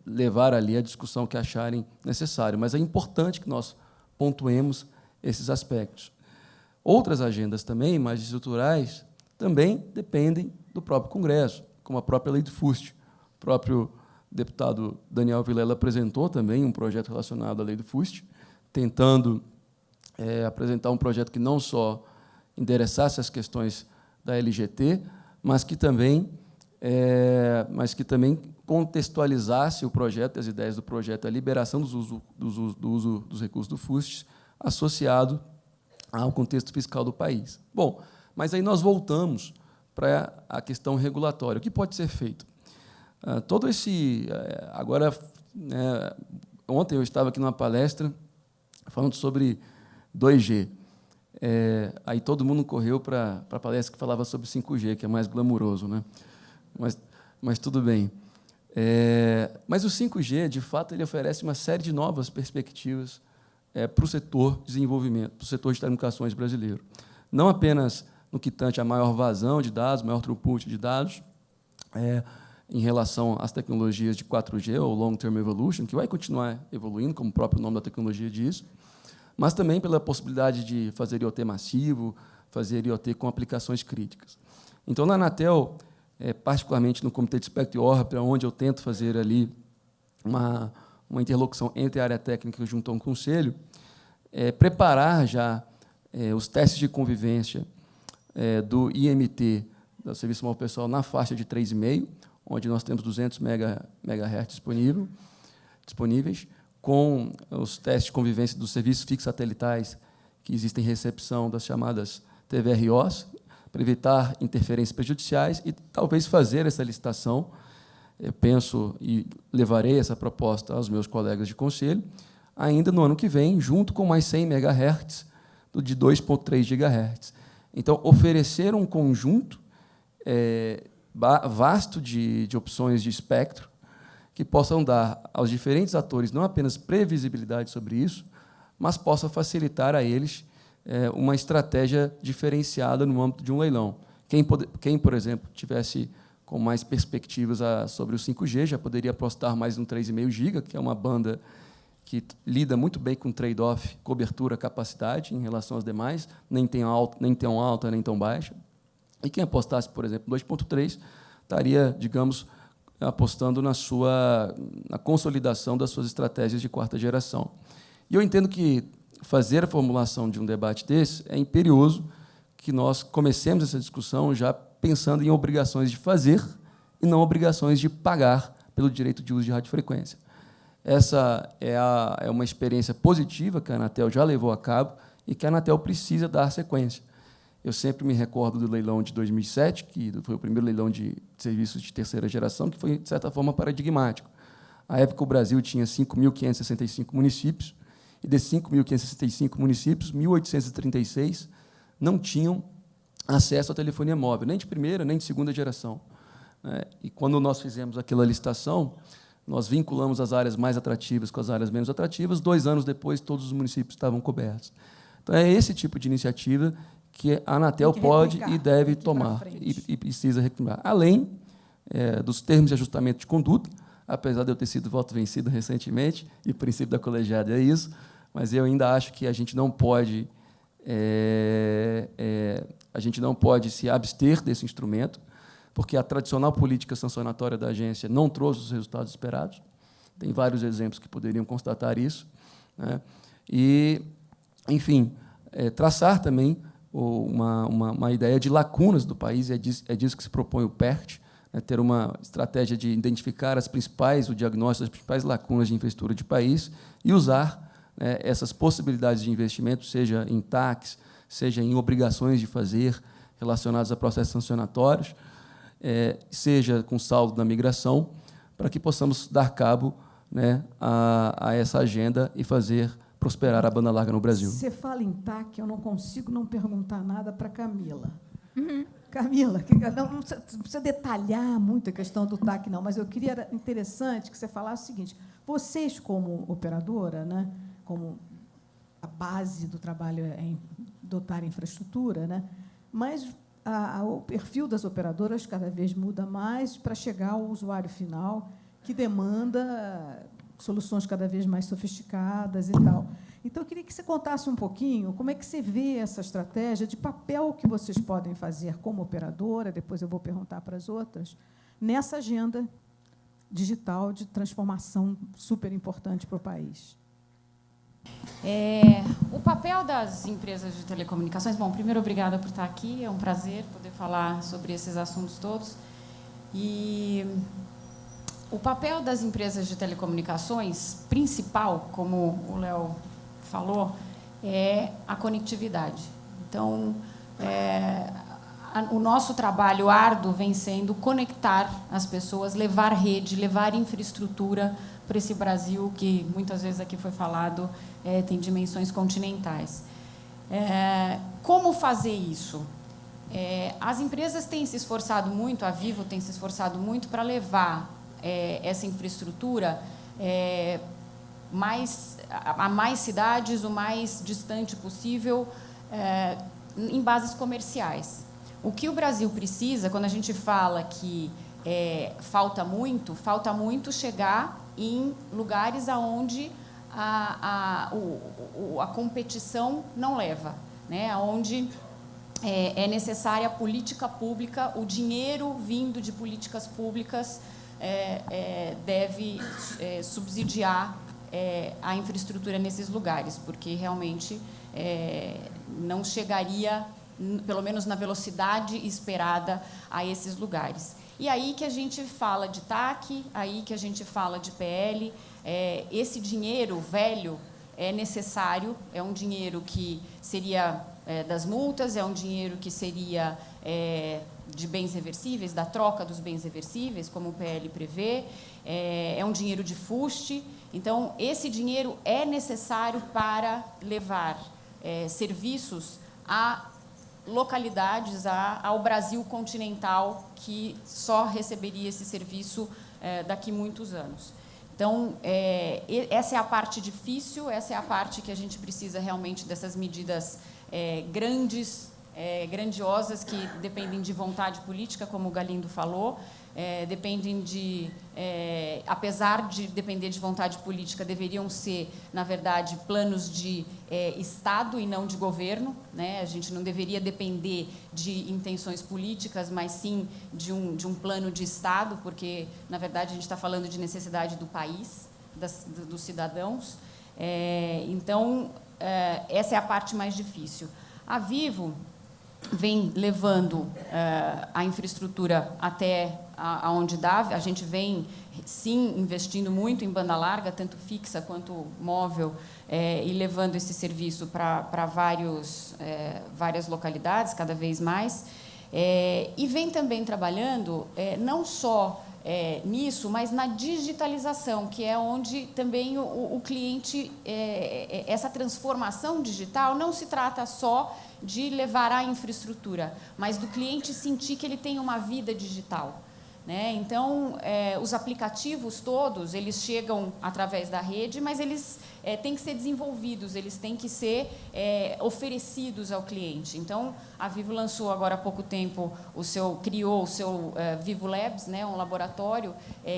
levar ali a discussão que acharem necessário. Mas é importante que nós pontuemos esses aspectos. Outras agendas também, mais estruturais, também dependem do próprio Congresso, como a própria lei do FUST. O próprio deputado Daniel Vilela apresentou também um projeto relacionado à lei do FUST, tentando apresentar um projeto que não só endereçasse as questões da LGT, mas que também contextualizasse o projeto, as ideias do projeto, a liberação do uso dos recursos do FUST, associado ao contexto fiscal do país. Bom, mas aí nós voltamos para a questão regulatória. O que pode ser feito? Agora, ontem eu estava aqui numa palestra falando sobre 2G. Aí todo mundo correu para a palestra que falava sobre 5G, que é mais glamuroso, né? Mas tudo bem. Mas o 5G, de fato, ele oferece uma série de novas perspectivas para o setor de desenvolvimento, para o setor de telecomunicações brasileiro. Não apenas no que tange a maior vazão de dados, maior throughput de dados, em relação às tecnologias de 4G, ou Long Term Evolution, que vai continuar evoluindo, como o próprio nome da tecnologia diz, mas também pela possibilidade de fazer IoT massivo, fazer IoT com aplicações críticas. Então, na Anatel, particularmente no Comitê de Espectro e Órbita, onde eu tento fazer ali uma interlocução entre a área técnica junto a um conselho, preparar já os testes de convivência do IMT, do Serviço Móvel Pessoal, na faixa de 3,5, onde nós temos 200 MHz disponíveis, com os testes de convivência dos serviços fixos satelitais que existem em recepção das chamadas TVROs, para evitar interferências prejudiciais e talvez fazer essa licitação. Eu penso e levarei essa proposta aos meus colegas de conselho, ainda no ano que vem, junto com mais 100 MHz de 2,3 GHz. Então, oferecer um conjunto vasto de opções de espectro que possam dar aos diferentes atores não apenas previsibilidade sobre isso, mas possa facilitar a eles uma estratégia diferenciada no âmbito de um leilão. Quem, por exemplo, tivesse com mais perspectivas sobre o 5G, já poderia apostar mais no 3,5 GB, que é uma banda que lida muito bem com trade-off, cobertura, capacidade, em relação às demais, nem tão alta, nem tão baixa. E quem apostasse, por exemplo, 2,3, estaria, digamos, apostando na consolidação das suas estratégias de quarta geração. E eu entendo que fazer a formulação de um debate desse é imperioso que nós comecemos essa discussão já pensando em obrigações de fazer e não obrigações de pagar pelo direito de uso de radiofrequência. Essa é uma experiência positiva que a Anatel já levou a cabo e que a Anatel precisa dar sequência. Eu sempre me recordo do leilão de 2007, que foi o primeiro leilão de serviços de terceira geração, que foi, de certa forma, paradigmático. À época, o Brasil tinha 5.565 municípios, e desses 5.565 municípios, 1.836 não tinham acesso à telefonia móvel, nem de primeira, nem de segunda geração. E, quando nós fizemos aquela licitação, nós vinculamos as áreas mais atrativas com as áreas menos atrativas. 2 anos depois, todos os municípios estavam cobertos. Então, é esse tipo de iniciativa que a Anatel pode e deve tomar, e precisa reclamar. Além dos termos de ajustamento de conduta, apesar de eu ter sido voto vencido recentemente, e o princípio da colegiada é isso, mas eu ainda acho que a gente não pode se abster desse instrumento, porque a tradicional política sancionatória da agência não trouxe os resultados esperados. Tem vários exemplos que poderiam constatar isso, né? E, enfim, traçar também uma ideia de lacunas do país, é disso que se propõe o PERT, ter uma estratégia de identificar o diagnóstico das principais lacunas de infraestrutura de país e usar essas possibilidades de investimento, seja em TACs, seja em obrigações de fazer relacionadas a processos sancionatórios, seja com saldo da migração, para que possamos dar cabo a essa agenda e fazer prosperar a banda larga no Brasil. Você fala em TAC, eu não consigo não perguntar nada para a Camila. Camila, não precisa detalhar muito a questão do TAC, não, mas eu queria, era interessante que você falasse o seguinte: vocês, como operadora, como a base do trabalho é dotar a infraestrutura, mas o perfil das operadoras cada vez muda mais para chegar ao usuário final, que demanda soluções cada vez mais sofisticadas e tal. Então, eu queria que você contasse um pouquinho como é que você vê essa estratégia de papel que vocês podem fazer como operadora, depois eu vou perguntar para as outras, nessa agenda digital de transformação super importante para o país. O papel das empresas de telecomunicações... Bom, primeiro, obrigada por estar aqui, é um prazer poder falar sobre esses assuntos todos. E o papel das empresas de telecomunicações principal, como o Léo falou, é a conectividade. Então, o nosso trabalho árduo vem sendo conectar as pessoas, levar rede, levar infraestrutura para esse Brasil que, muitas vezes aqui foi falado, tem dimensões continentais. Como fazer isso? As empresas têm se esforçado muito, a Vivo tem se esforçado muito para levar essa infraestrutura a mais cidades, o mais distante possível, em bases comerciais. O que o Brasil precisa, quando a gente fala que falta muito chegar em lugares aonde a competição não leva, né? Onde é necessária a política pública, o dinheiro vindo de políticas públicas deve subsidiar a infraestrutura nesses lugares, porque realmente não chegaria, pelo menos na velocidade esperada, a esses lugares. E aí que a gente fala de TAC, aí que a gente fala de PL, esse dinheiro velho é necessário, é um dinheiro que seria das multas, é um dinheiro que seria de bens reversíveis, da troca dos bens reversíveis, como o PL prevê, é um dinheiro de fuste. Então, esse dinheiro é necessário para levar serviços a localidades, ao Brasil continental, que só receberia esse serviço daqui a muitos anos. Então, essa é a parte difícil, essa é a parte que a gente precisa realmente dessas medidas grandiosas, que dependem de vontade política, como o Galindo falou, dependem apesar de depender de vontade política, deveriam ser, na verdade, planos de Estado e não de governo, né? A gente não deveria depender de intenções políticas, mas sim de um plano de Estado, porque, na verdade, a gente está falando de necessidade do país, dos cidadãos. Então, essa é a parte mais difícil. A Vivo vem levando a infraestrutura até aonde dá. A gente vem, sim, investindo muito em banda larga, tanto fixa quanto móvel, e levando esse serviço para várias localidades, cada vez mais. E vem também trabalhando não só nisso, mas na digitalização, que é onde também o cliente, essa transformação digital não se trata só de levar a infraestrutura, mas do cliente sentir que ele tem uma vida digital, né? Então, os aplicativos todos, eles chegam através da rede, mas eles têm que ser desenvolvidos, eles têm que ser oferecidos ao cliente. Então, a Vivo lançou agora há pouco tempo criou o seu Vivo Labs, né, um laboratório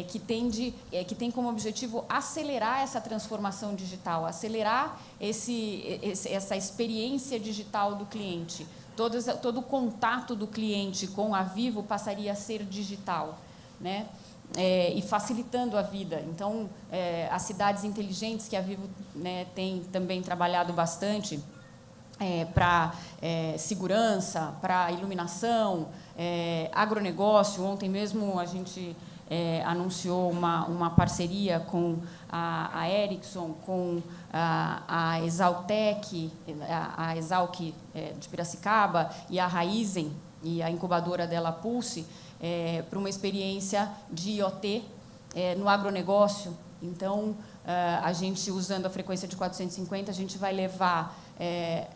que tem como objetivo acelerar essa transformação digital, acelerar essa experiência digital do cliente. Todo o contato do cliente com a Vivo passaria a ser digital, né? E facilitando a vida. Então, as cidades inteligentes, que a Vivo, né, tem também trabalhado bastante, para segurança, para iluminação, agronegócio. Ontem mesmo a gente anunciou uma parceria com a Ericsson, com a Exaltec, a Exalc de Piracicaba, e a Raizen, e a incubadora dela, a Pulse, para uma experiência de IoT no agronegócio. Então, a gente, usando a frequência de 450, a gente vai levar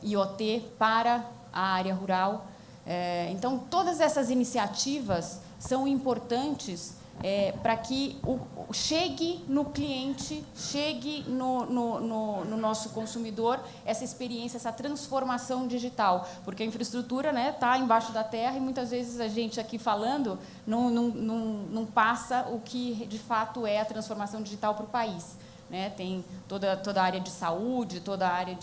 IoT para a área rural. Então, todas essas iniciativas são importantes para que chegue no cliente, chegue no nosso consumidor essa experiência, essa transformação digital, porque a infraestrutura, né, está embaixo da terra, e muitas vezes a gente aqui falando não passa o que de fato é a transformação digital para o país, né? Tem toda a área de saúde, toda a área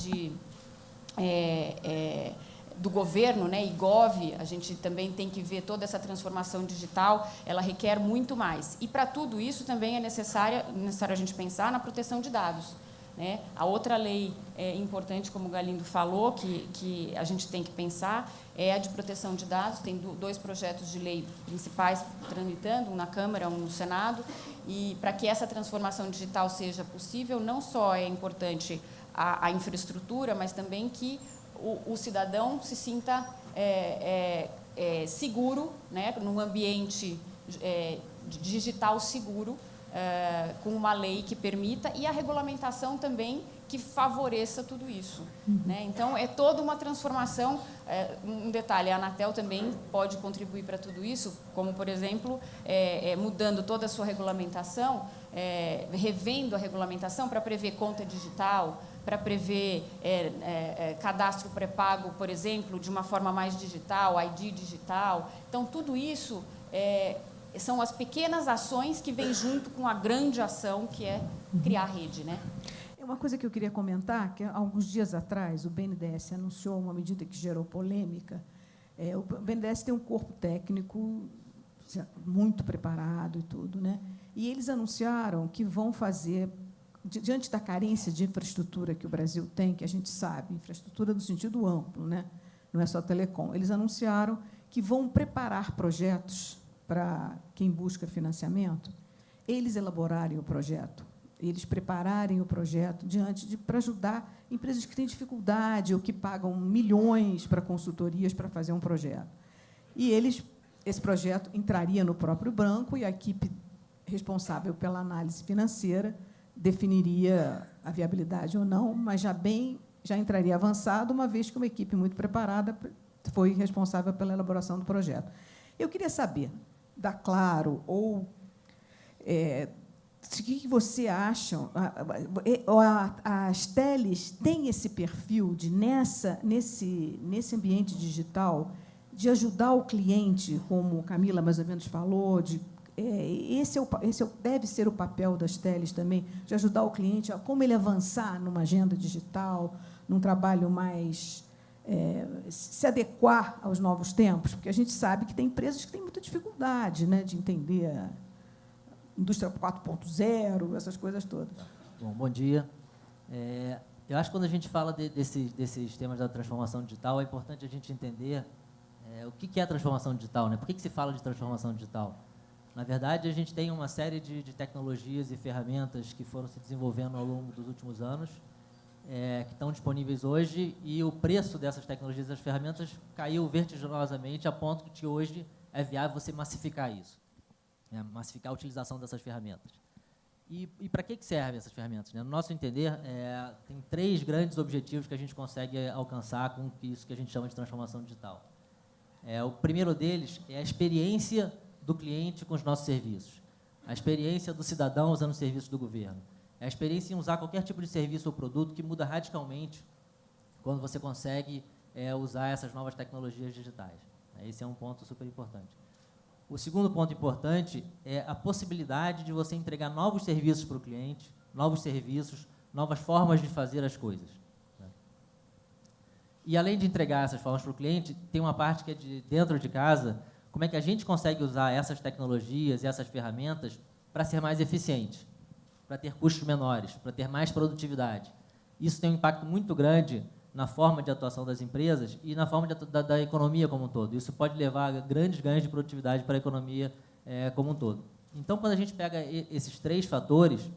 do governo, né, IGOV, a gente também tem que ver toda essa transformação digital, ela requer muito mais. E, para tudo isso, também é necessário a gente pensar na proteção de dados, né? A outra lei importante, como o Galindo falou, que a gente tem que pensar, é a de proteção de dados. Tem 2 projetos de lei principais tramitando, um na Câmara, um no Senado, e para que essa transformação digital seja possível, não só é importante a infraestrutura, mas também que o cidadão se sinta seguro, né, num ambiente digital seguro, com uma lei que permita, e a regulamentação também que favoreça tudo isso. Né? Então, é toda uma transformação. Um detalhe, a Anatel também pode contribuir para tudo isso, como, por exemplo, mudando toda a sua regulamentação, revendo a regulamentação para prever conta digital, para prever cadastro pré-pago, por exemplo, de uma forma mais digital, ID digital. Então, tudo isso são as pequenas ações que vêm junto com a grande ação, que é criar a rede. Né? Uma coisa que eu queria comentar, que há alguns dias atrás o BNDES anunciou uma medida que gerou polêmica. O BNDES tem um corpo técnico muito preparado e tudo, né? E eles anunciaram que vão fazer, diante da carência de infraestrutura que o Brasil tem, que a gente sabe, infraestrutura no sentido amplo, né? Não é só telecom, eles anunciaram que vão preparar projetos para quem busca financiamento, eles elaborarem o projeto, eles prepararem o projeto para ajudar empresas que têm dificuldade ou que pagam milhões para consultorias para fazer um projeto. E esse projeto entraria no próprio banco e a equipe responsável pela análise financeira definiria a viabilidade ou não, mas já entraria avançado, uma vez que uma equipe muito preparada foi responsável pela elaboração do projeto. Eu queria saber, da Claro ou o que você acha? As teles têm esse perfil de, nesse ambiente digital, de ajudar o cliente, como a Camila mais ou menos falou, deve ser o papel das teles também, de ajudar o cliente a como ele avançar numa agenda digital, num trabalho mais... se adequar aos novos tempos, porque a gente sabe que tem empresas que têm muita dificuldade, né, de entender a indústria 4.0, essas coisas todas. Bom dia. Eu acho que quando a gente fala desses temas da transformação digital, é importante a gente entender o que é a transformação digital, né? Por que se fala de transformação digital? Na verdade, a gente tem uma série de tecnologias e ferramentas que foram se desenvolvendo ao longo dos últimos anos, que estão disponíveis hoje, e o preço dessas tecnologias e das ferramentas caiu vertiginosamente a ponto que hoje é viável você massificar isso, massificar a utilização dessas ferramentas. E para que servem essas ferramentas? Né? No nosso entender, tem 3 grandes objetivos que a gente consegue alcançar com isso que a gente chama de transformação digital. O primeiro deles é a experiência do cliente com os nossos serviços, a experiência do cidadão usando os serviços do governo, a experiência em usar qualquer tipo de serviço ou produto que muda radicalmente quando você consegue usar essas novas tecnologias digitais. Esse é um ponto super importante. O segundo ponto importante é a possibilidade de você entregar novos serviços para o cliente, novos serviços, novas formas de fazer as coisas. E, além de entregar essas formas para o cliente, tem uma parte que é de dentro de casa, como é que a gente consegue usar essas tecnologias e essas ferramentas para ser mais eficiente, para ter custos menores, para ter mais produtividade. Isso tem um impacto muito grande na forma de atuação das empresas e na forma da economia como um todo. Isso pode levar a grandes ganhos de produtividade para a economia como um todo. Então, quando a gente pega esses 3 fatores,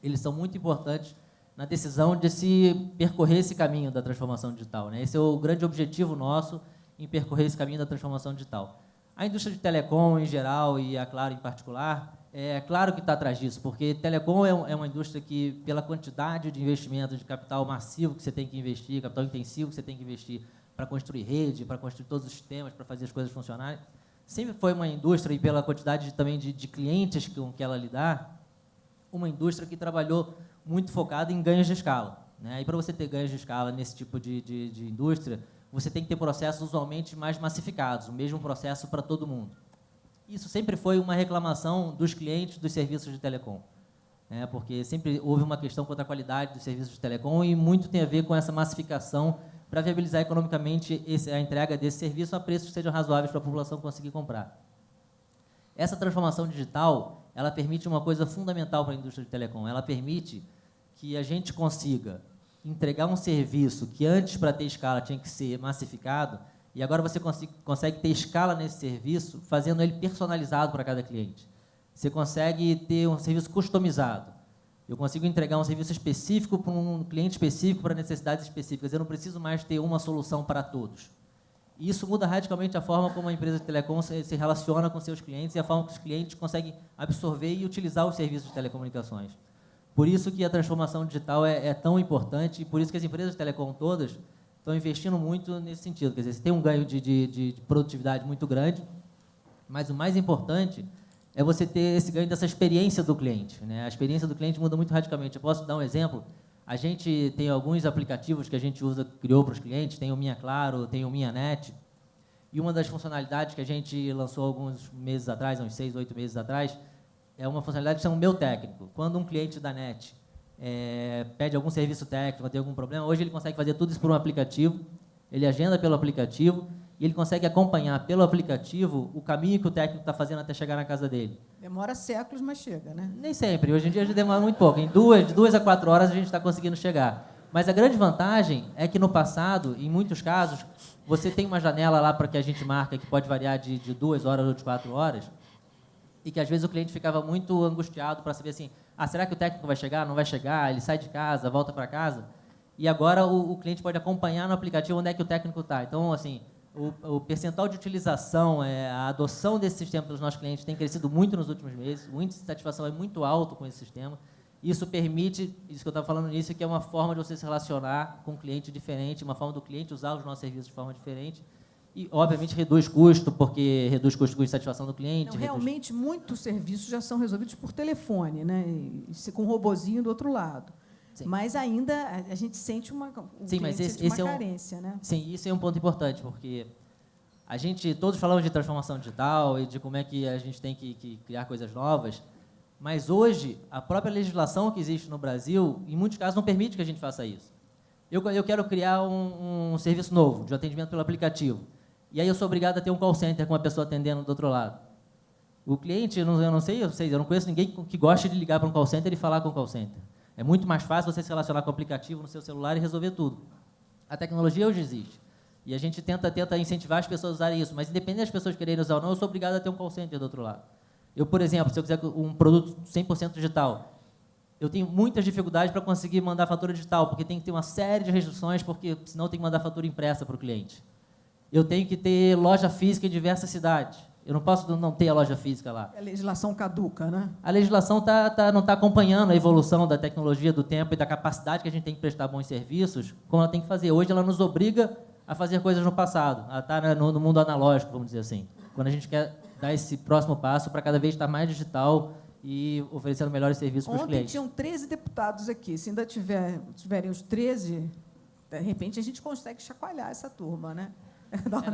eles são muito importantes na decisão de se percorrer esse caminho da transformação digital. Né? Esse é o grande objetivo nosso em percorrer esse caminho da transformação digital. A indústria de telecom, em geral, e a Claro, em particular, claro que está atrás disso, porque telecom é uma indústria que, pela quantidade de investimento, de capital massivo que você tem que investir, capital intensivo que você tem que investir para construir rede, para construir todos os sistemas, para fazer as coisas funcionarem, sempre foi uma indústria, e pela quantidade também de clientes com que ela lidar, uma indústria que trabalhou muito focada em ganhos de escala. Né? E para você ter ganhos de escala nesse tipo de indústria, você tem que ter processos usualmente mais massificados, o mesmo processo para todo mundo. Isso sempre foi uma reclamação dos clientes dos serviços de telecom, porque sempre houve uma questão quanto à qualidade dos serviços de telecom e muito tem a ver com essa massificação para viabilizar economicamente a entrega desse serviço a preços que sejam razoáveis para a população conseguir comprar. Essa transformação digital, ela permite uma coisa fundamental para a indústria de telecom. Ela permite que a gente consiga entregar um serviço que antes, para ter escala, tinha que ser massificado, e agora você consegue ter escala nesse serviço, fazendo ele personalizado para cada cliente. Você consegue ter um serviço customizado. Eu consigo entregar um serviço específico para um cliente específico, para necessidades específicas. Eu não preciso mais ter uma solução para todos. E isso muda radicalmente a forma como a empresa de telecom se relaciona com seus clientes e a forma que os clientes conseguem absorver e utilizar os serviços de telecomunicações. Por isso que a transformação digital é tão importante e por isso que as empresas de telecom todas estão investindo muito nesse sentido. Quer dizer, você tem um ganho de produtividade muito grande, mas o mais importante é você ter esse ganho dessa experiência do cliente, né? A experiência do cliente muda muito radicalmente. Eu posso dar um exemplo? A gente tem alguns aplicativos que a gente criou para os clientes, tem o Minha Claro, tem o Minha Net, e uma das funcionalidades que a gente lançou alguns meses atrás, uns 6, 8 meses atrás, é uma funcionalidade que chama Meu Técnico. Quando um cliente da NET pede algum serviço técnico, tem algum problema, hoje ele consegue fazer tudo isso por um aplicativo, ele agenda pelo aplicativo e ele consegue acompanhar pelo aplicativo o caminho que o técnico está fazendo até chegar na casa dele. Demora séculos, mas chega, né? Nem sempre. Hoje em dia a gente demora muito pouco. De 2 a 4 horas a gente está conseguindo chegar. Mas a grande vantagem é que no passado, em muitos casos, você tem uma janela lá para que a gente marca que pode variar de 2 horas ou de 4 horas e que às vezes o cliente ficava muito angustiado para saber assim, será que o técnico vai chegar? Não vai chegar? Ele sai de casa, volta para casa? E agora o cliente pode acompanhar no aplicativo onde é que o técnico está. Então, assim, o percentual de utilização, a adoção desse sistema pelos nossos clientes tem crescido muito nos últimos meses. O índice de satisfação é muito alto com esse sistema. Isso permite, isso que eu estava falando nisso, que é uma forma de você se relacionar com um cliente diferente, uma forma do cliente usar os nossos serviços de forma diferente. E, obviamente, reduz custo, porque reduz custo com satisfação do cliente. Não, realmente, muitos serviços já são resolvidos por telefone, né? Com um robozinho do outro lado. Sim. Mas ainda a gente sente uma, carência, né? Sim, isso é um ponto importante, porque a gente, todos falamos de transformação digital e de como é que a gente tem que criar coisas novas, mas hoje a própria legislação que existe no Brasil, em muitos casos, não permite que a gente faça isso. Eu quero criar um serviço novo, de atendimento pelo aplicativo, e aí eu sou obrigado a ter um call center com uma pessoa atendendo do outro lado. O cliente, eu não conheço ninguém que goste de ligar para um call center e falar com o call center. É muito mais fácil você se relacionar com o aplicativo no seu celular e resolver tudo. A tecnologia hoje existe. E a gente tenta incentivar as pessoas a usarem isso. Mas, independente das pessoas quererem usar ou não, eu sou obrigado a ter um call center do outro lado. Eu, por exemplo, se eu quiser um produto 100% digital, eu tenho muitas dificuldades para conseguir mandar fatura digital, porque tem que ter uma série de restrições, porque senão eu tenho que mandar fatura impressa para o cliente. Eu tenho que ter loja física em diversas cidades. Eu não posso não ter a loja física lá. A legislação caduca, né? A legislação não está acompanhando a evolução da tecnologia, do tempo e da capacidade que a gente tem que prestar bons serviços, como ela tem que fazer. Hoje ela nos obriga a fazer coisas no passado. Ela está no mundo analógico, vamos dizer assim. Quando a gente quer dar esse próximo passo para cada vez estar mais digital e oferecendo melhores serviços para os clientes. Ontem tinham 13 deputados aqui. Se ainda tiverem os 13, de repente a gente consegue chacoalhar essa turma, né?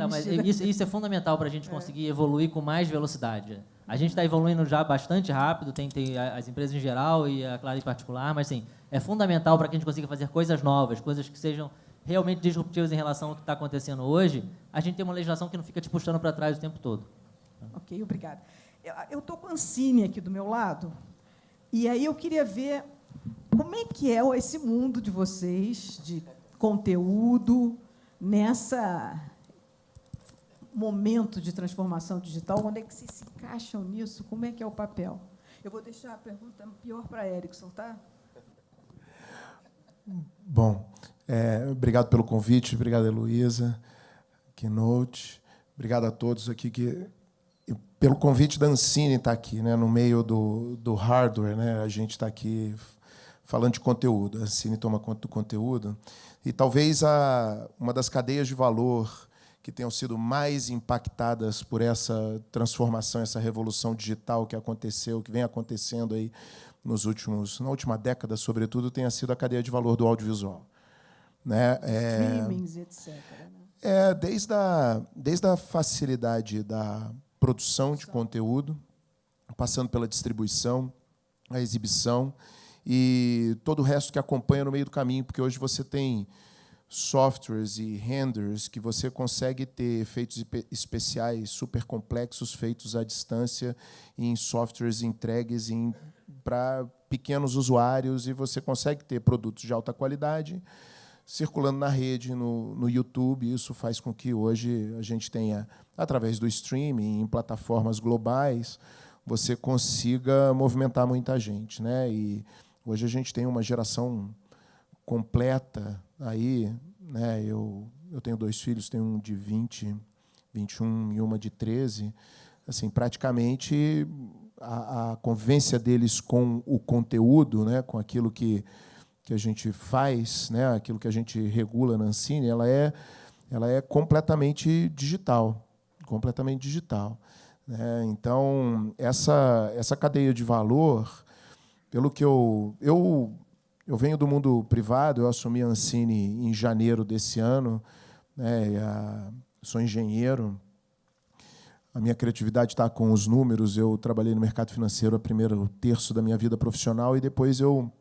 Mas isso é fundamental para a gente conseguir evoluir com mais velocidade. A gente está evoluindo já bastante rápido, tem as empresas em geral e a Claro em particular, mas sim, é fundamental para que a gente consiga fazer coisas novas, coisas que sejam realmente disruptivas em relação ao que está acontecendo hoje. A gente tem uma legislação que não fica te puxando para trás o tempo todo. Ok, obrigada. Eu estou com a Ancine aqui do meu lado, e aí eu queria ver como é que é esse mundo de vocês, de conteúdo, nessa momento de transformação digital, onde é que vocês se encaixam nisso? Como é que é o papel? Eu vou deixar a pergunta pior para a Erickson, tá? Bom, obrigado pelo convite, obrigado, Heloísa, Keynote, obrigado a todos aqui pelo convite da Ancine estar aqui, né, no meio do hardware, né, a gente está aqui falando de conteúdo, a Ancine toma conta do conteúdo, e talvez uma das cadeias de valor que tenham sido mais impactadas por essa transformação, essa revolução digital que aconteceu, que vem acontecendo aí na última década, sobretudo, tenha sido a cadeia de valor do audiovisual, né? Streamings, etc. Né? Desde a facilidade da produção de conteúdo, passando pela distribuição, a exibição e todo o resto que acompanha no meio do caminho, porque hoje você tem softwares e renders que você consegue ter efeitos especiais super complexos feitos à distância em softwares entregues para pequenos usuários, e você consegue ter produtos de alta qualidade circulando na rede, no YouTube. Isso faz com que hoje a gente tenha, através do streaming, em plataformas globais, você consiga movimentar muita gente, né? E hoje a gente tem uma geração completa aí, né? Eu tenho 2 filhos, tenho um de 20, 21 e uma de 13. Assim, praticamente a convivência deles com o conteúdo, né, com aquilo que a gente faz, né, aquilo que a gente regula na Ancine, ela é completamente digital, completamente digital, né? Então, essa cadeia de valor, pelo que eu venho do mundo privado, eu assumi a Ancine em janeiro desse ano, né, sou engenheiro, a minha criatividade está com os números, eu trabalhei no mercado financeiro o primeiro terço da minha vida profissional e depois eu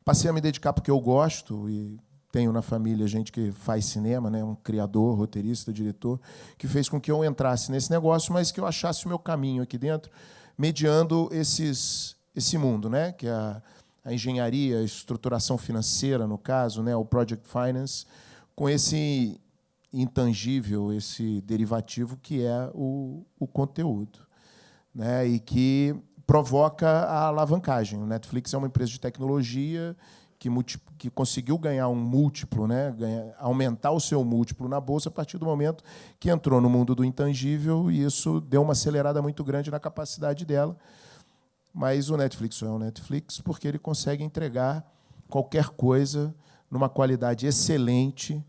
passei a me dedicar porque eu gosto e tenho na família gente que faz cinema, né, um criador, roteirista, diretor, que fez com que eu entrasse nesse negócio, mas que eu achasse o meu caminho aqui dentro, mediando esse mundo, né, que é a engenharia, a estruturação financeira, no caso, né, o Project Finance, com esse intangível, esse derivativo que é o conteúdo, né, e que provoca a alavancagem. O Netflix é uma empresa de tecnologia que conseguiu ganhar um múltiplo, né, aumentar o seu múltiplo na Bolsa a partir do momento que entrou no mundo do intangível, e isso deu uma acelerada muito grande na capacidade dela. Mas o Netflix só é o Netflix porque ele consegue entregar qualquer coisa numa qualidade excelente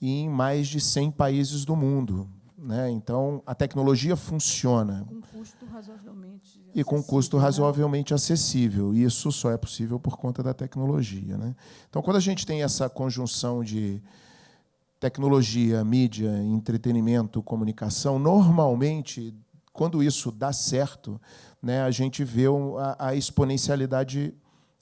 em mais de 100 países do mundo, né? Então, a tecnologia funciona. Com custo razoavelmente E com custo razoavelmente acessível. E isso só é possível por conta da tecnologia, né? Então, quando a gente tem essa conjunção de tecnologia, mídia, entretenimento, comunicação, normalmente, quando isso dá certo, né, a gente vê a exponencialidade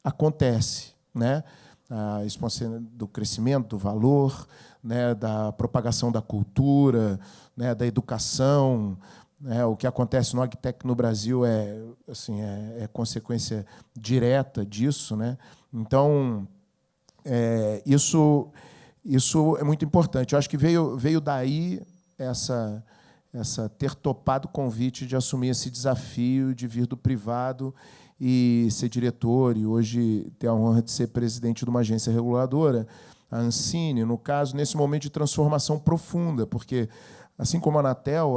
acontece, né? A exponencialidade do crescimento, do valor, né, da propagação da cultura, né, da educação, né? O que acontece no AgTech no Brasil é consequência direta disso, né? Então, isso é muito importante. Eu acho que veio daí essa ter topado o convite de assumir esse desafio de vir do privado e ser diretor, e hoje ter a honra de ser presidente de uma agência reguladora, a Ancine, no caso, nesse momento de transformação profunda, porque, assim como a Anatel,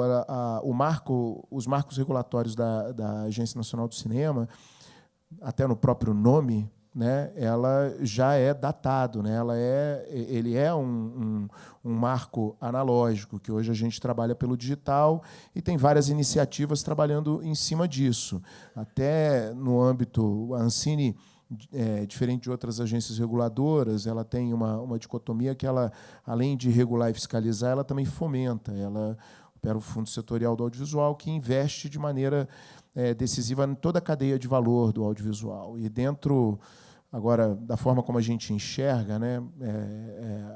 os marcos regulatórios da Agência Nacional do Cinema, até no próprio nome, né, ela já é datado, né, ele é um marco analógico, que hoje a gente trabalha pelo digital e tem várias iniciativas trabalhando em cima disso. Até no âmbito, a Ancine, diferente de outras agências reguladoras, ela tem uma dicotomia que ela, além de regular e fiscalizar, ela também fomenta. Ela opera o Fundo Setorial do Audiovisual, que investe de maneira decisiva em toda a cadeia de valor do audiovisual. E dentro, agora, da forma como a gente enxerga, né,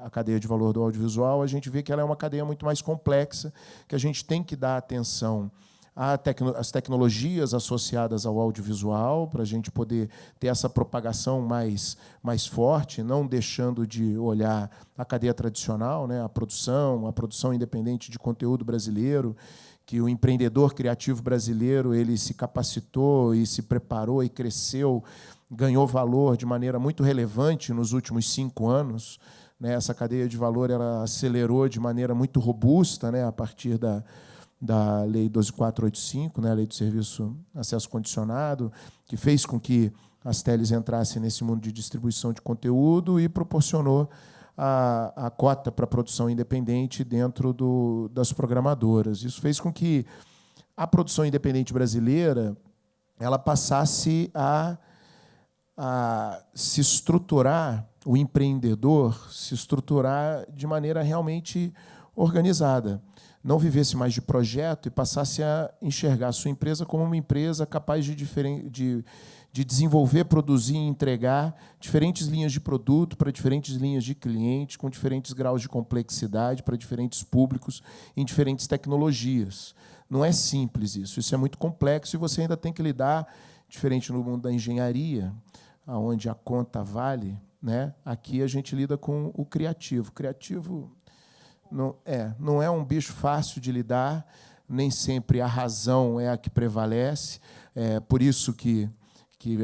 a cadeia de valor do audiovisual, a gente vê que ela é uma cadeia muito mais complexa, que a gente tem que dar atenção às tecnologias associadas ao audiovisual, para a gente poder ter essa propagação mais forte, não deixando de olhar a cadeia tradicional, né, a produção independente de conteúdo brasileiro, que o empreendedor criativo brasileiro ele se capacitou e se preparou e cresceu, ganhou valor de maneira muito relevante nos últimos 5 anos. Né? Essa cadeia de valor ela acelerou de maneira muito robusta, né, a partir da Lei 12.485, né, a Lei do Serviço Acesso Condicionado, que fez com que as teles entrassem nesse mundo de distribuição de conteúdo e proporcionou a cota para a produção independente dentro das programadoras. Isso fez com que a produção independente brasileira ela passasse a se estruturar, o empreendedor se estruturar de maneira realmente organizada. Não vivesse mais de projeto e passasse a enxergar a sua empresa como uma empresa capaz de desenvolver, produzir e entregar diferentes linhas de produto para diferentes linhas de clientes, com diferentes graus de complexidade, para diferentes públicos, em diferentes tecnologias. Não é simples isso é muito complexo e você ainda tem que lidar, diferente no mundo da engenharia, onde a conta vale, né? Aqui a gente lida com o criativo. O criativo não é um bicho fácil de lidar, nem sempre a razão é a que prevalece, por isso que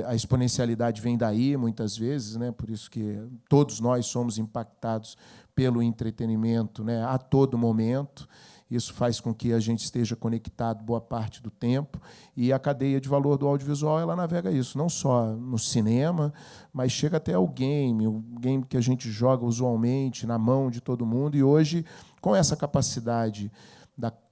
a exponencialidade vem daí, muitas vezes, né? Por isso que todos nós somos impactados pelo entretenimento, né, a todo momento, Isso faz com que a gente esteja conectado boa parte do tempo, e a cadeia de valor do audiovisual ela navega isso, não só no cinema, mas chega até o game que a gente joga usualmente na mão de todo mundo. E hoje, com essa capacidade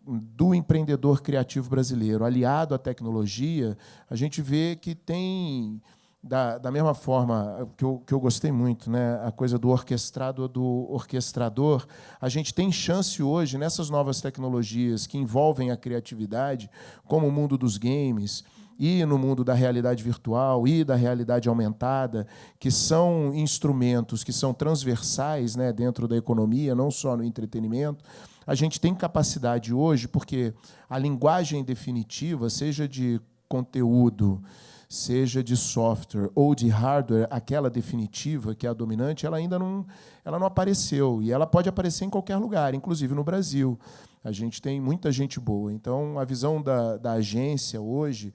do empreendedor criativo brasileiro aliado à tecnologia, a gente vê que tem, da mesma forma que eu gostei muito, né, a coisa do orquestrado, do orquestrador, a gente tem chance hoje, nessas novas tecnologias que envolvem a criatividade, como o mundo dos games, e no mundo da realidade virtual e da realidade aumentada, que são instrumentos que são transversais, né, dentro da economia, não só no entretenimento. A gente tem capacidade hoje, porque a linguagem definitiva, seja de conteúdo, seja de software ou de hardware, aquela definitiva, que é a dominante, ela ainda não apareceu. E ela pode aparecer em qualquer lugar, inclusive no Brasil. A gente tem muita gente boa. Então, a visão da agência hoje,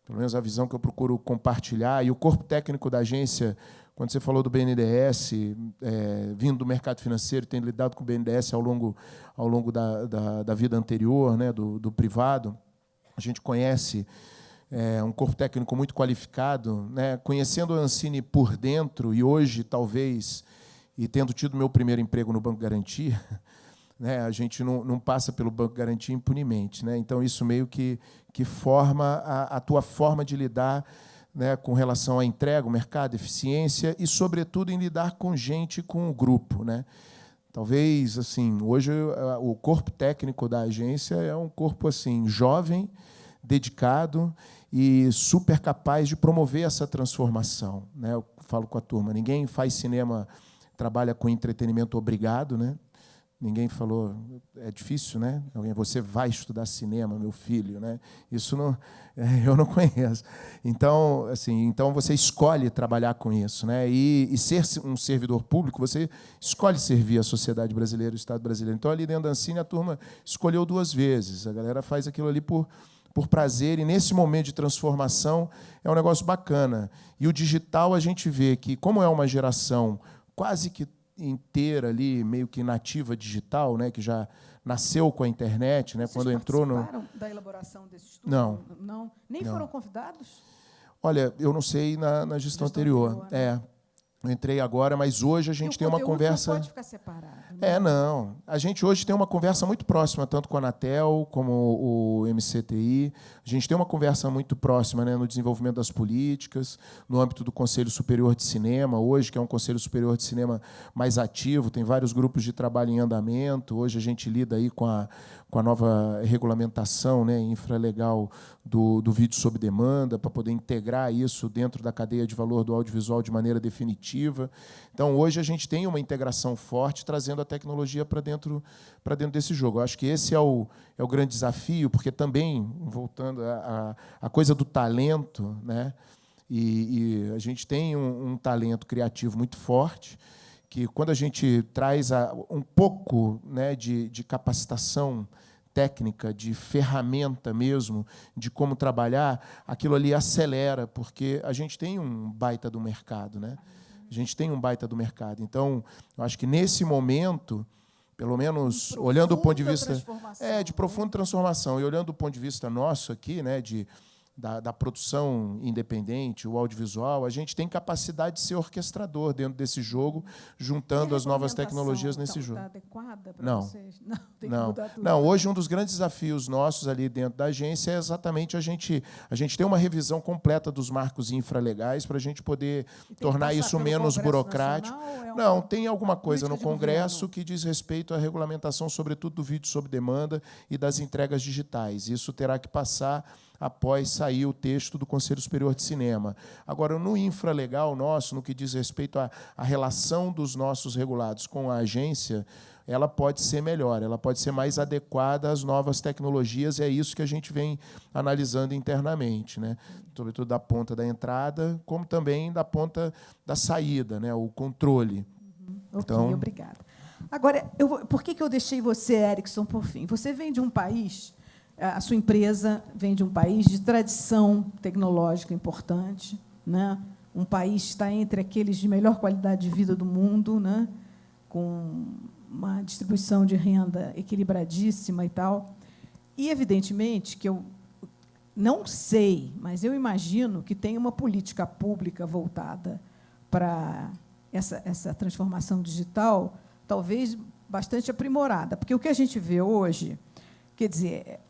pelo menos a visão que eu procuro compartilhar, e o corpo técnico da agência, quando você falou do BNDES, vindo do mercado financeiro, tendo lidado com o BNDES ao longo da vida anterior, né, do privado, a gente conhece um corpo técnico muito qualificado, né, conhecendo a Ancine por dentro, e hoje, talvez, e tendo tido meu primeiro emprego no Banco Garantia, né, a gente não passa pelo Banco Garantia impunemente, né? Então, isso meio que forma a tua forma de lidar, né, com relação à entrega, o mercado, eficiência e, sobretudo, em lidar com gente, com o grupo, né? Talvez, assim, hoje o corpo técnico da agência é um corpo assim jovem, dedicado e super capaz de promover essa transformação, né? Eu falo com a turma, ninguém faz cinema, trabalha com entretenimento obrigado, né? Ninguém falou, é difícil, né? Você vai estudar cinema, meu filho, né? Isso não, eu não conheço. Então, assim, então você escolhe trabalhar com isso, né? E ser um servidor público, você escolhe servir a sociedade brasileira, o Estado brasileiro. Então, ali dentro da Ancine, a turma escolheu 2 vezes. A galera faz aquilo ali por prazer, e nesse momento de transformação é um negócio bacana. E o digital, a gente vê que, como é uma geração quase que inteira ali, meio que nativa digital, né, que já nasceu com a internet, né, Vocês quando entrou no... participaram da elaboração desse estudo? Não. Nem Não. foram convidados? Olha, eu não sei na gestão anterior. Né? Eu entrei agora, mas hoje a gente tem uma conversa... Não pode ficar separado. Né? Não. A gente hoje tem uma conversa muito próxima, tanto com a Anatel como o MCTI. A gente tem uma conversa muito próxima, né, no desenvolvimento das políticas, no âmbito do Conselho Superior de Cinema, hoje, que é um Conselho Superior de Cinema mais ativo, tem vários grupos de trabalho em andamento. Hoje a gente lida aí com a nova regulamentação, né, infralegal do vídeo sob demanda, para poder integrar isso dentro da cadeia de valor do audiovisual de maneira definitiva. Então, hoje, a gente tem uma integração forte, trazendo a tecnologia para dentro desse jogo. Eu acho que esse é o grande desafio, porque também, voltando à coisa do talento, né, e a gente tem um talento criativo muito forte, que, quando a gente traz um pouco, né, de capacitação técnica, de ferramenta mesmo, de como trabalhar, aquilo ali acelera, porque a gente tem um baita do mercado, né? A gente tem um baita do mercado. Então, eu acho que, nesse momento, pelo menos olhando do ponto de vista de profunda transformação, e olhando do ponto de vista nosso aqui, né, da produção independente, o audiovisual, a gente tem capacidade de ser orquestrador dentro desse jogo, juntando as novas tecnologias nesse jogo. Está adequada para vocês? Não, tem que mudar tudo. Não, hoje um dos grandes desafios nossos ali dentro da agência é exatamente a gente ter uma revisão completa dos marcos infralegais para a gente poder tornar isso menos burocrático. Não, tem alguma coisa no Congresso que diz respeito à regulamentação, sobretudo do vídeo sob demanda e das entregas digitais. Isso terá que passar após sair o texto do Conselho Superior de Cinema. Agora, no infralegal nosso, no que diz respeito à relação dos nossos regulados com a agência, ela pode ser melhor, ela pode ser mais adequada às novas tecnologias, e é isso que a gente vem analisando internamente, né? Sobretudo da ponta da entrada, como também da ponta da saída, né? O controle. Ok, obrigada. Agora, por que eu deixei você, Erickson, por fim? Você vem de um país... A sua empresa vem de um país de tradição tecnológica importante, né? Um país que está entre aqueles de melhor qualidade de vida do mundo, né? Com uma distribuição de renda equilibradíssima e tal. E, evidentemente, que eu não sei, mas eu imagino que tem uma política pública voltada para essa transformação digital, talvez bastante aprimorada. Porque o que a gente vê hoje, quer dizer,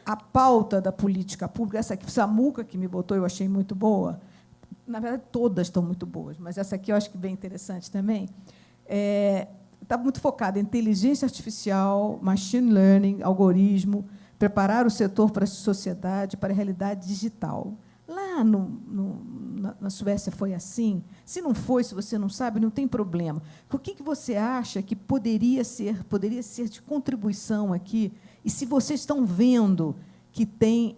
a pauta da política pública, essa aqui, Samuca, que me botou, eu achei muito boa. Na verdade, todas estão muito boas, mas essa aqui eu acho que bem interessante também. Está muito focada em inteligência artificial, machine learning, algoritmo, preparar o setor para a sociedade, para a realidade digital. Lá na Suécia foi assim? Se não foi, se você não sabe, não tem problema. O que você acha que poderia ser de contribuição aqui? E se vocês estão vendo que tem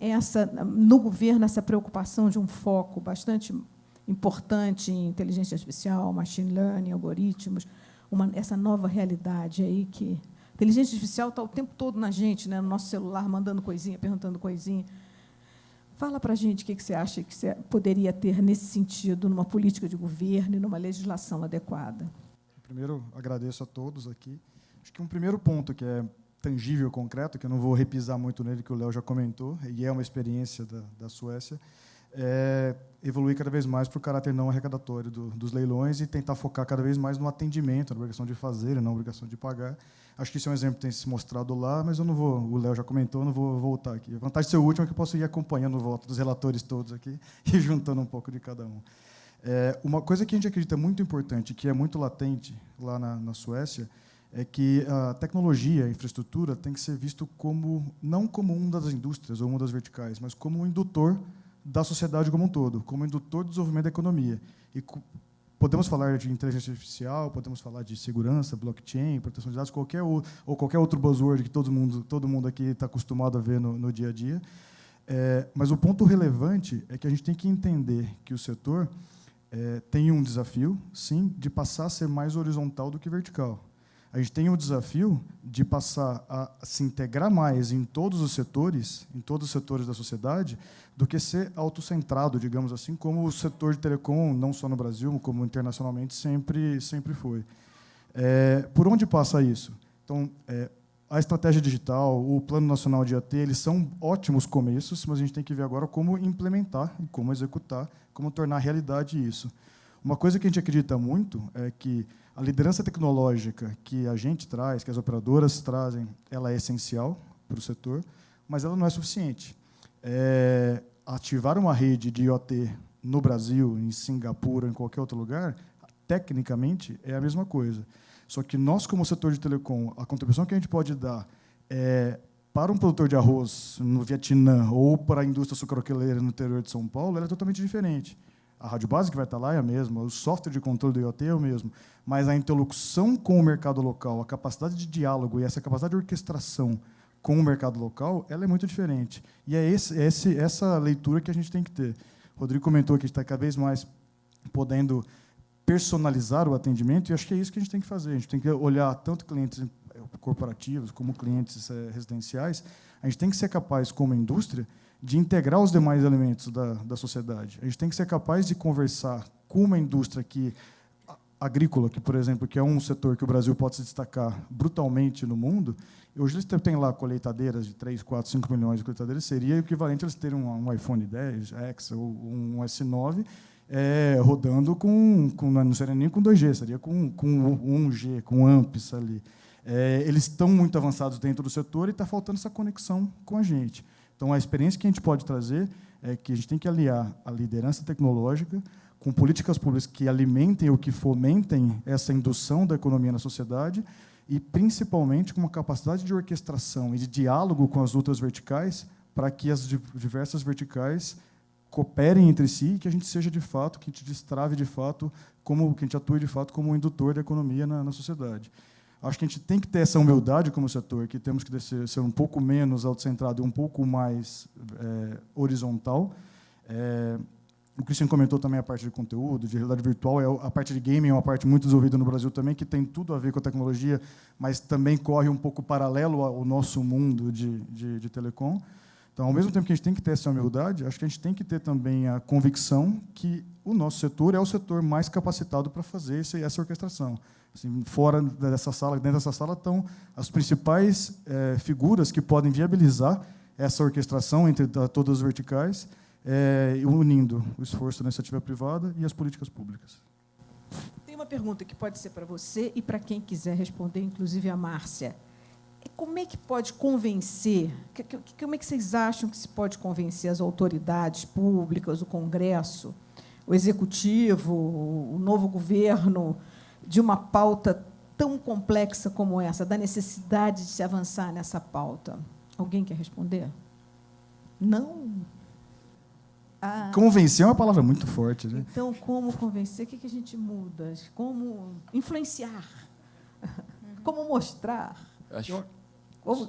no governo essa preocupação de um foco bastante importante em inteligência artificial, machine learning, algoritmos, essa nova realidade aí que a inteligência artificial está o tempo todo na gente, né, no nosso celular, mandando coisinha, perguntando coisinha. Fala para a gente o que você acha que você poderia ter nesse sentido, numa política de governo e numa legislação adequada. Primeiro, agradeço a todos aqui. Acho que um primeiro ponto que é tangível, concreto, que eu não vou repisar muito nele, que o Léo já comentou, e é uma experiência da Suécia, é evoluir cada vez mais para o caráter não arrecadatório dos leilões e tentar focar cada vez mais no atendimento, na obrigação de fazer e na obrigação de pagar. Acho que isso é um exemplo que tem se mostrado lá, mas eu não vou, o Léo já comentou, eu não vou voltar aqui. A vantagem de ser o último é que eu posso ir acompanhando o voto dos relatores todos aqui e juntando um pouco de cada um. Uma coisa que a gente acredita muito importante, que é muito latente lá na Suécia, é que a tecnologia, a infraestrutura, tem que ser visto não como uma das indústrias ou uma das verticais, mas como um indutor da sociedade como um todo, como indutor do desenvolvimento da economia. E podemos falar de inteligência artificial, podemos falar de segurança, blockchain, proteção de dados, qualquer outro buzzword que todo mundo aqui está acostumado a ver no dia a dia. Mas o ponto relevante é que a gente tem que entender que o setor tem um desafio, sim, de passar a ser mais horizontal do que vertical. A gente tem o desafio de passar a se integrar mais em todos os setores da sociedade, do que ser autocentrado, digamos assim, como o setor de telecom, não só no Brasil, como internacionalmente, sempre foi. Por onde passa isso? Então, a estratégia digital, o Plano Nacional de IoT, eles são ótimos começos, mas a gente tem que ver agora como implementar, como executar, como tornar realidade isso. Uma coisa que a gente acredita muito é que a liderança tecnológica que a gente traz, que as operadoras trazem, ela é essencial para o setor, mas ela não é suficiente. Ativar uma rede de IoT no Brasil, em Singapura, em qualquer outro lugar, tecnicamente é a mesma coisa. Só que nós, como setor de telecom, a contribuição que a gente pode dar para um produtor de arroz no Vietnã ou para a indústria sucroalcooleira no interior de São Paulo, ela é totalmente diferente. A rádio base que vai estar lá é a mesma, o software de controle do IoT é o mesmo, mas a interlocução com o mercado local, a capacidade de diálogo e essa capacidade de orquestração com o mercado local, ela é muito diferente. E é essa leitura que a gente tem que ter. O Rodrigo comentou que a gente está cada vez mais podendo personalizar o atendimento, e acho que é isso que a gente tem que fazer. A gente tem que olhar tanto clientes corporativos como clientes residenciais. A gente tem que ser capaz, como indústria, de integrar os demais elementos da sociedade. A gente tem que ser capaz de conversar com uma indústria agrícola, que, por exemplo, que é um setor que o Brasil pode se destacar brutalmente no mundo. Hoje eles têm lá colheitadeiras de 3, 4, 5 milhões de colheitadeiras, seria equivalente a eles terem um iPhone X ou um S9 rodando não seria nem com 2G, seria com 1G, com AMPs ali. Eles estão muito avançados dentro do setor e está faltando essa conexão com a gente. Então, a experiência que a gente pode trazer é que a gente tem que aliar a liderança tecnológica com políticas públicas que alimentem ou que fomentem essa indução da economia na sociedade e, principalmente, com uma capacidade de orquestração e de diálogo com as outras verticais para que as diversas verticais cooperem entre si e que a gente seja, de fato, que a gente destrave, de fato, que a gente atue, de fato, como um indutor da economia na sociedade. Acho que a gente tem que ter essa humildade como setor, que temos que ser um pouco menos autocentrado e um pouco mais horizontal. O Christian comentou também a parte de conteúdo, de realidade virtual. A parte de gaming é uma parte muito desenvolvida no Brasil também, que tem tudo a ver com a tecnologia, mas também corre um pouco paralelo ao nosso mundo de telecom. Então, ao mesmo tempo que a gente tem que ter essa humildade, acho que a gente tem que ter também a convicção que o nosso setor é o setor mais capacitado para fazer essa orquestração. Assim, fora dessa sala, dentro dessa sala, estão as principais figuras que podem viabilizar essa orquestração entre todas as verticais, unindo o esforço da iniciativa privada e as políticas públicas. Tem uma pergunta que pode ser para você e para quem quiser responder, inclusive a Márcia. Como é que pode convencer, como é que vocês acham que se pode convencer as autoridades públicas, o Congresso, o Executivo, o novo governo, de uma pauta tão complexa como essa, da necessidade de se avançar nessa pauta? Alguém quer responder? Não? Convencer é uma palavra muito forte, né? Então, como convencer? O que a gente muda? Como influenciar? Como mostrar? Ou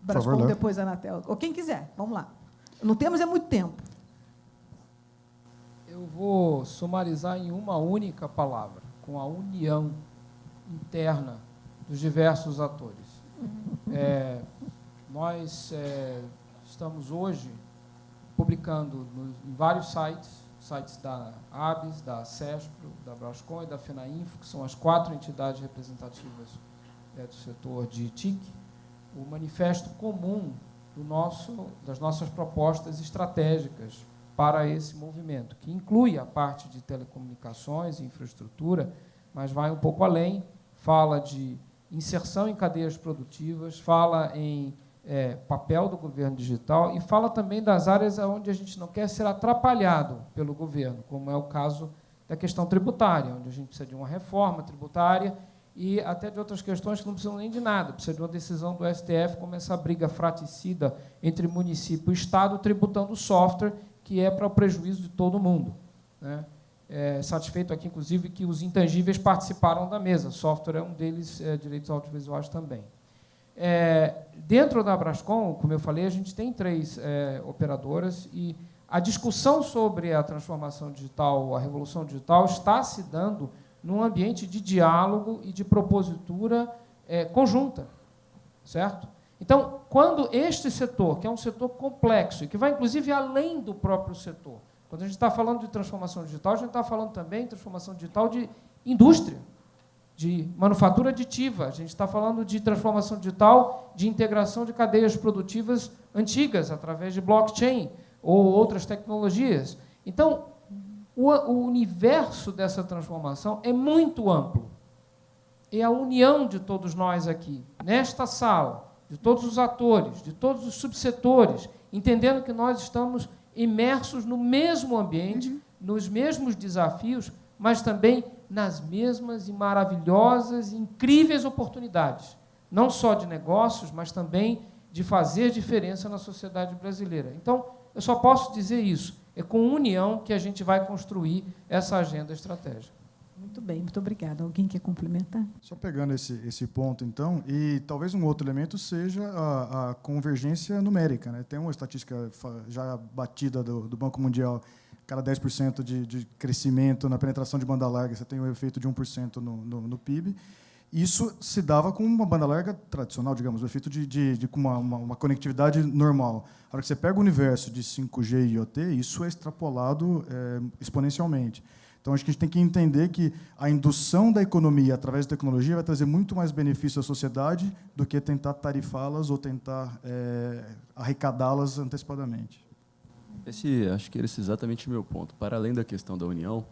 Brascom, depois a Anatel. Ou quem quiser, vamos lá. Não temos muito tempo. Eu vou sumarizar em uma única palavra, com a união interna dos diversos atores. Nós estamos hoje publicando em vários sites da ABS, da CESPRO, da Brascom e da FENAINFO, que são as 4 entidades representativas do setor de TIC, o manifesto comum das nossas propostas estratégicas para esse movimento, que inclui a parte de telecomunicações e infraestrutura, mas vai um pouco além, fala de inserção em cadeias produtivas, fala em papel do governo digital e fala também das áreas onde a gente não quer ser atrapalhado pelo governo, como é o caso da questão tributária, onde a gente precisa de uma reforma tributária e até de outras questões que não precisam nem de nada, precisa de uma decisão do STF, como essa briga fraticida entre município e Estado, tributando o software, que é para o prejuízo de todo mundo, né? Satisfeito aqui, inclusive, que os intangíveis participaram da mesa, software é um deles, direitos audiovisuais também. Dentro da Brascom, como eu falei, a gente tem 3 operadoras e a discussão sobre a transformação digital, a revolução digital, está se dando num ambiente de diálogo e de propositura conjunta, certo? Então, quando este setor, que é um setor complexo e que vai, inclusive, além do próprio setor, quando a gente está falando de transformação digital, a gente está falando também de transformação digital de indústria, de manufatura aditiva, a gente está falando de transformação digital, de integração de cadeias produtivas antigas, através de blockchain ou outras tecnologias. Então, o universo dessa transformação é muito amplo. É a união de todos nós aqui, nesta sala, de todos os atores, de todos os subsetores, entendendo que nós estamos imersos no mesmo ambiente, nos mesmos desafios, mas também nas mesmas e maravilhosas, incríveis oportunidades, não só de negócios, mas também de fazer diferença na sociedade brasileira. Então, eu só posso dizer isso, é com união que a gente vai construir essa agenda estratégica. Muito bem, muito obrigada. Alguém quer complementar? Só pegando esse ponto, então, e talvez um outro elemento seja a convergência numérica, né? Tem uma estatística já batida do Banco Mundial, cada 10% de crescimento na penetração de banda larga, você tem um efeito de 1% no PIB. Isso se dava com uma banda larga tradicional, digamos, o efeito de uma conectividade normal. A hora que você pega o universo de 5G e IoT, isso é extrapolado exponencialmente. Então, acho que a gente tem que entender que a indução da economia através da tecnologia vai trazer muito mais benefício à sociedade do que tentar tarifá-las ou tentar arrecadá-las antecipadamente. Acho que esse é exatamente o meu ponto. Para além da questão da união,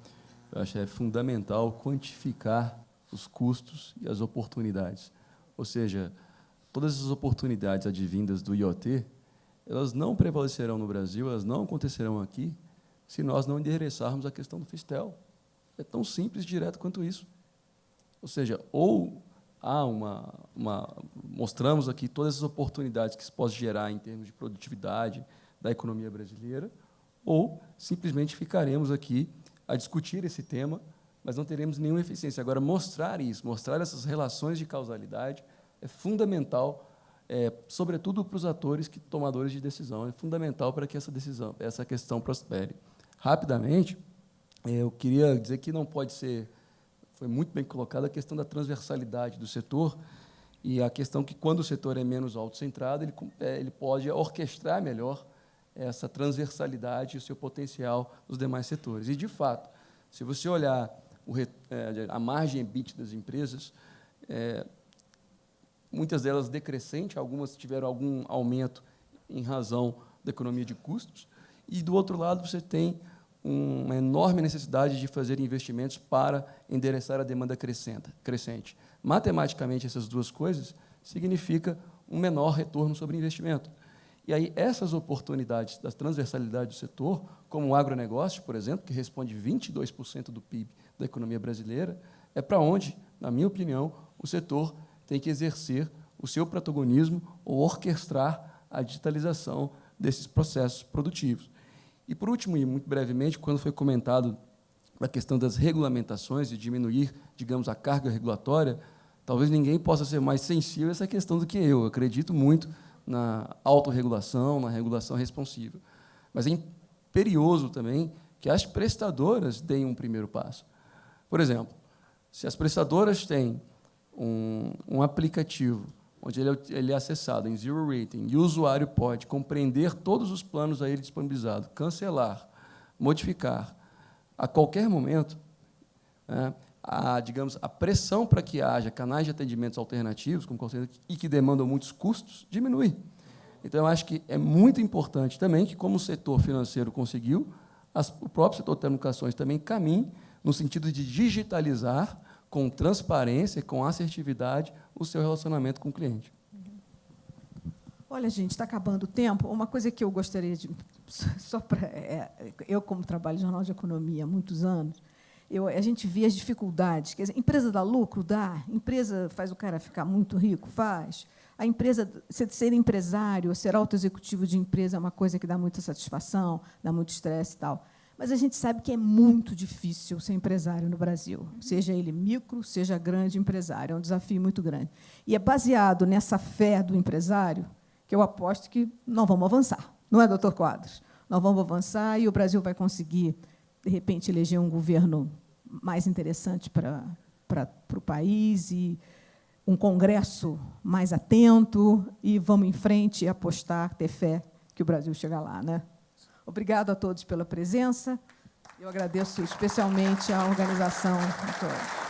eu acho que é fundamental quantificar os custos e as oportunidades. Ou seja, todas as oportunidades advindas do IoT, elas não prevalecerão no Brasil, elas não acontecerão aqui, se nós não endereçarmos a questão do Fistel. É tão simples e direto quanto isso. Ou seja, ou há mostramos aqui todas as oportunidades que isso pode gerar em termos de produtividade da economia brasileira, ou simplesmente ficaremos aqui a discutir esse tema, mas não teremos nenhuma eficiência. Agora, mostrar isso, mostrar essas relações de causalidade é fundamental, sobretudo para os atores tomadores de decisão, é fundamental para que essa questão prospere. Rapidamente, eu queria dizer que não pode ser, foi muito bem colocada a questão da transversalidade do setor, E a questão que, quando o setor é menos autocentrado, ele pode orquestrar melhor essa transversalidade e o seu potencial nos demais setores. E, de fato, se você olhar a margem EBITDA das empresas, muitas delas decrescente, algumas tiveram algum aumento em razão da economia de custos, e, do outro lado, você tem uma enorme necessidade de fazer investimentos para endereçar a demanda crescente. Matematicamente, essas duas coisas significa um menor retorno sobre investimento. E aí, essas oportunidades da transversalidade do setor, como o agronegócio, por exemplo, que responde 22% do PIB da economia brasileira, é para onde, na minha opinião, o setor tem que exercer o seu protagonismo ou orquestrar a digitalização desses processos produtivos. E, por último, e muito brevemente, quando foi comentado a questão das regulamentações e diminuir, digamos, a carga regulatória, talvez ninguém possa ser mais sensível a essa questão do que eu. Eu acredito muito na autorregulação, na regulação responsiva. Mas é imperioso também que as prestadoras deem um primeiro passo. Por exemplo, se as prestadoras têm um aplicativo onde ele é acessado em zero rating e o usuário pode compreender todos os planos a ele disponibilizados, cancelar, modificar a qualquer momento, né, digamos, a pressão para que haja canais de atendimentos alternativos, como e que demandam muitos custos, diminui. Então, eu acho que é muito importante também que, como o setor financeiro conseguiu, o próprio setor de telecomunicações também caminhe no sentido de digitalizar com transparência, com assertividade, o seu relacionamento com o cliente. Olha, gente, está acabando o tempo. Uma coisa que eu gostaria de... eu, como trabalho no Jornal de Economia há muitos anos, a gente vê as dificuldades. Quer dizer, empresa dá lucro? Dá. Empresa faz o cara ficar muito rico? Faz. A empresa, ser empresário, ser autoexecutivo de empresa é uma coisa que dá muita satisfação, dá muito estresse e tal. Mas a gente sabe que é muito difícil ser empresário no Brasil, seja ele micro, seja grande empresário. É um desafio muito grande. E é baseado nessa fé do empresário que eu aposto que não vamos avançar. Não é, doutor Quadros? Nós vamos avançar e o Brasil vai conseguir, de repente, eleger um governo mais interessante para o país e um Congresso mais atento, e vamos em frente e apostar, ter fé que o Brasil chega lá, né? Obrigado a todos pela presença. Eu agradeço especialmente à organização de todos.